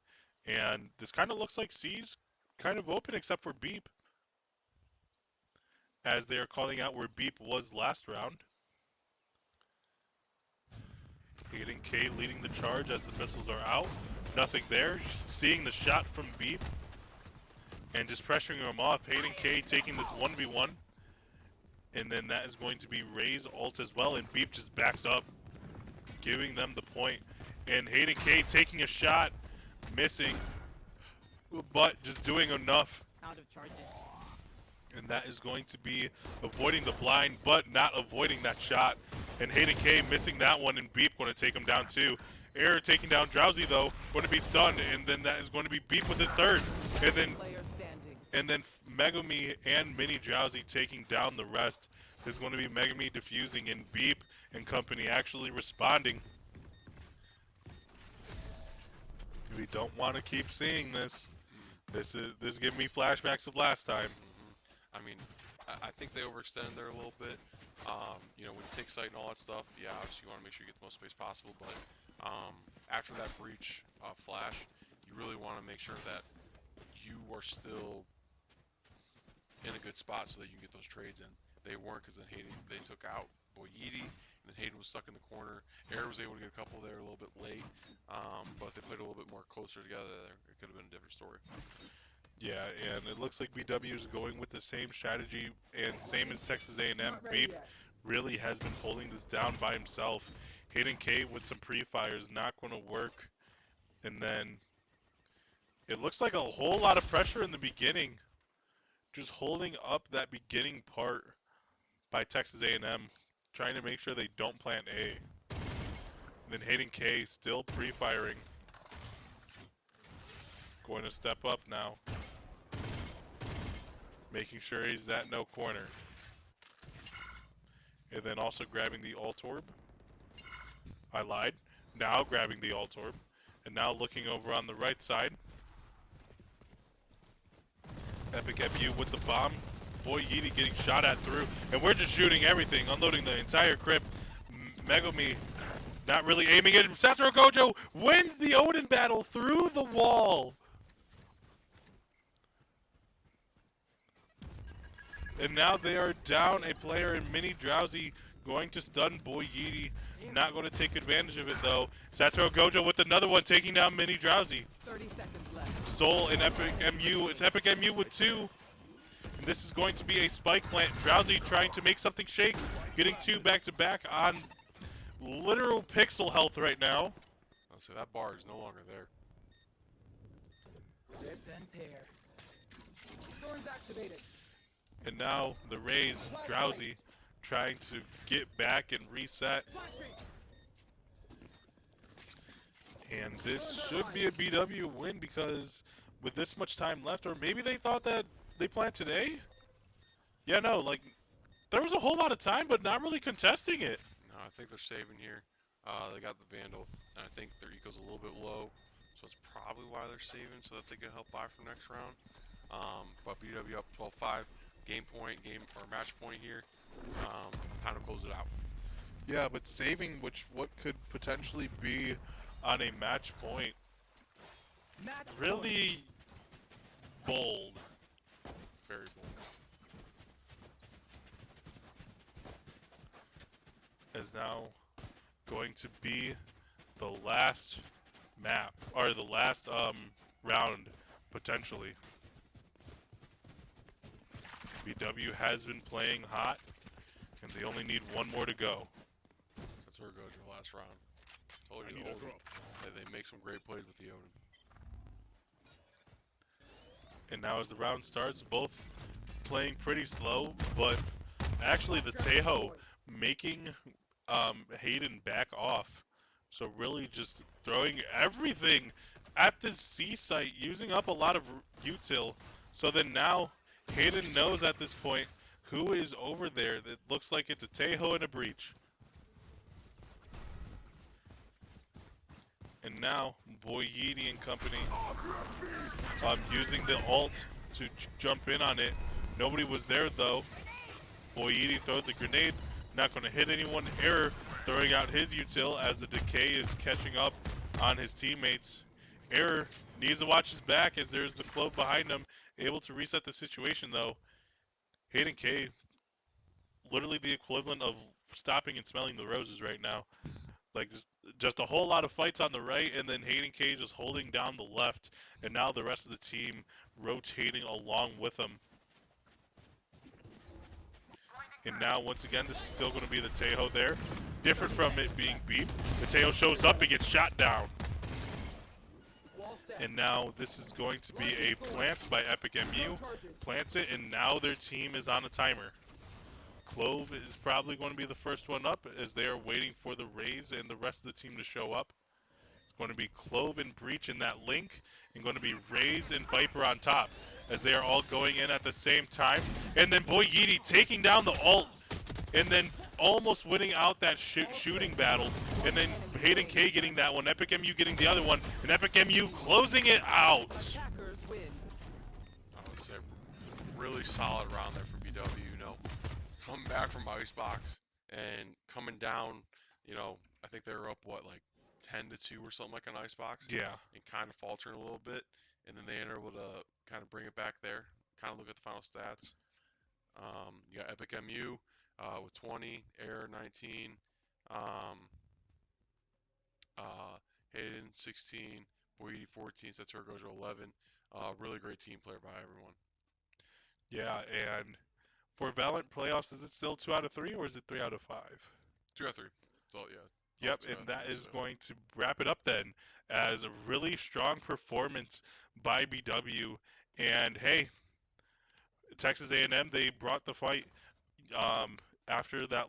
And this kind of looks like C's kind of open except for Beep, as they are calling out where Beep was last round. Hayden K leading the charge as the missiles are out. Nothing there. Seeing the shot from Beep and just pressuring him off. Hayden K taking this 1v1. And then that is going to be Ray's ult as well. And Beep just backs up, giving them the point. And Hayden K taking a shot, missing, but just doing enough. Out of charges. And that is going to be avoiding the blind, but not avoiding that shot. And Hayden K missing that one, and Beep going to take him down too. Error taking down Drowsy though, going to be stunned, and then that is going to be Beep with his third. And then Megami and Mini Drowsy taking down the rest. There's going to be Megami defusing, and Beep and company actually responding. We don't want to keep seeing this. This giving me flashbacks of last time. I mean, I think they overextended there a little bit. You know, when you take site and all that stuff, yeah, obviously you want to make sure you get the most space possible, but after that breach flash, you really want to make sure that you are still in a good spot so that you can get those trades in. They weren't, because then they took out Boyidi, and then Hayden was stuck in the corner. Air was able to get a couple there a little bit late, but if they played a little bit more closer together there, it could have been a different story. Yeah, and it looks like BW is going with the same strategy, and same as Texas A&M. Beep really has been holding this down by himself. Hayden K with some pre-fires, not going to work. And then it looks like a whole lot of pressure in the beginning. Just holding up that beginning part by Texas A&M, trying to make sure they don't plant A. And then Hayden K still pre-firing. Going to step up now. Making sure he's at no corner. And then also grabbing the ult orb. I lied. Now grabbing the ult orb. And now looking over on the right side. Epic MU with the bomb. Boy Yeety getting shot at through. And we're just shooting everything. Unloading the entire crypt. Megami not really aiming it. Satoru Gojo wins the Odin battle through the wall. And now they are down a player in Mini Drowsy, going to stun Boy Yeety. Not going to take advantage of it though. Satoru Gojo with another one, taking down Mini Drowsy. 30 seconds left. Soul and Epic MU. It's Epic MU with 2. And this is going to be a spike plant. Drowsy trying to make something shake. Getting 2 back to back on literal pixel health right now. So that bar is no longer there. Rip and tear. Thorns activated. And now the Rays, Drowsy, trying to get back and reset. And this should be a BW win, because with this much time left, or maybe they thought that they planned today? Yeah, no, like, there was a whole lot of time, but not really contesting it. No, I think they're saving here. They got the Vandal, and I think their eco's a little bit low, so it's probably why they're saving, so that they can help buy for next round. But BW up 12-5. Game point, match point here. Time to close it out. Yeah, but saving what could potentially be on a match point, really bold. Very bold. Is now going to be the last map, or the last round potentially. BW has been playing hot, and they only need one more to go. That's where it goes your last round. Told you the Odin. They make some great plays with the Odin. And now as the round starts, both playing pretty slow, but actually the Tejo making Hayden back off. So really just throwing everything at this C site, using up a lot of util. So then now Hayden knows at this point who is over there. That looks like it's a Tejo and a Breach. And now Boy Yeety and company using the ult to jump in on it. Nobody was there though. Boy Yeety throws a grenade, not going to hit anyone. Error throwing out his util as the decay is catching up on his teammates. Error needs to watch his back as there's the Clove behind him, able to reset the situation though. Hayden K, literally the equivalent of stopping and smelling the roses right now. Like just a whole lot of fights on the right, and then Hayden K just holding down the left, and now the rest of the team rotating along with him. And now, once again, this is still going to be the Tejo there. Different from it being Beep. The Tejo shows up and gets shot down. And now this is going to be a plant by Epic MU. Plants it, and now their team is on a timer. Clove is probably going to be the first one up as they are waiting for the Raze and the rest of the team to show up. It's going to be Clove and Breach in that link, and going to be Raze and Viper on top as they are all going in at the same time. And then Boy Yeety taking down the ult, and then almost winning out that shooting battle. And then Hayden K getting that one, Epic MU getting the other one, and Epic MU closing it out. Attackers win. I would say really solid round there for BW. You know, coming back from Icebox and coming down. You know, I think they were up what, like 10-2 or something like an Icebox. Yeah. And kind of faltering a little bit, and then they are able to kind of bring it back there. Kind of look at the final stats. You got Epic MU with 20, Air 19, Hayden 16, Boyedi 14, Saturgojo 11. Really great team player by everyone. Yeah, and for Valorant playoffs, is it still 2 out of 3 or is it 3 out of 5? 2 out of 3. So yeah. Yep, and that is going to wrap it up then as a really strong performance by BW. And hey, Texas A&M, they brought the fight after that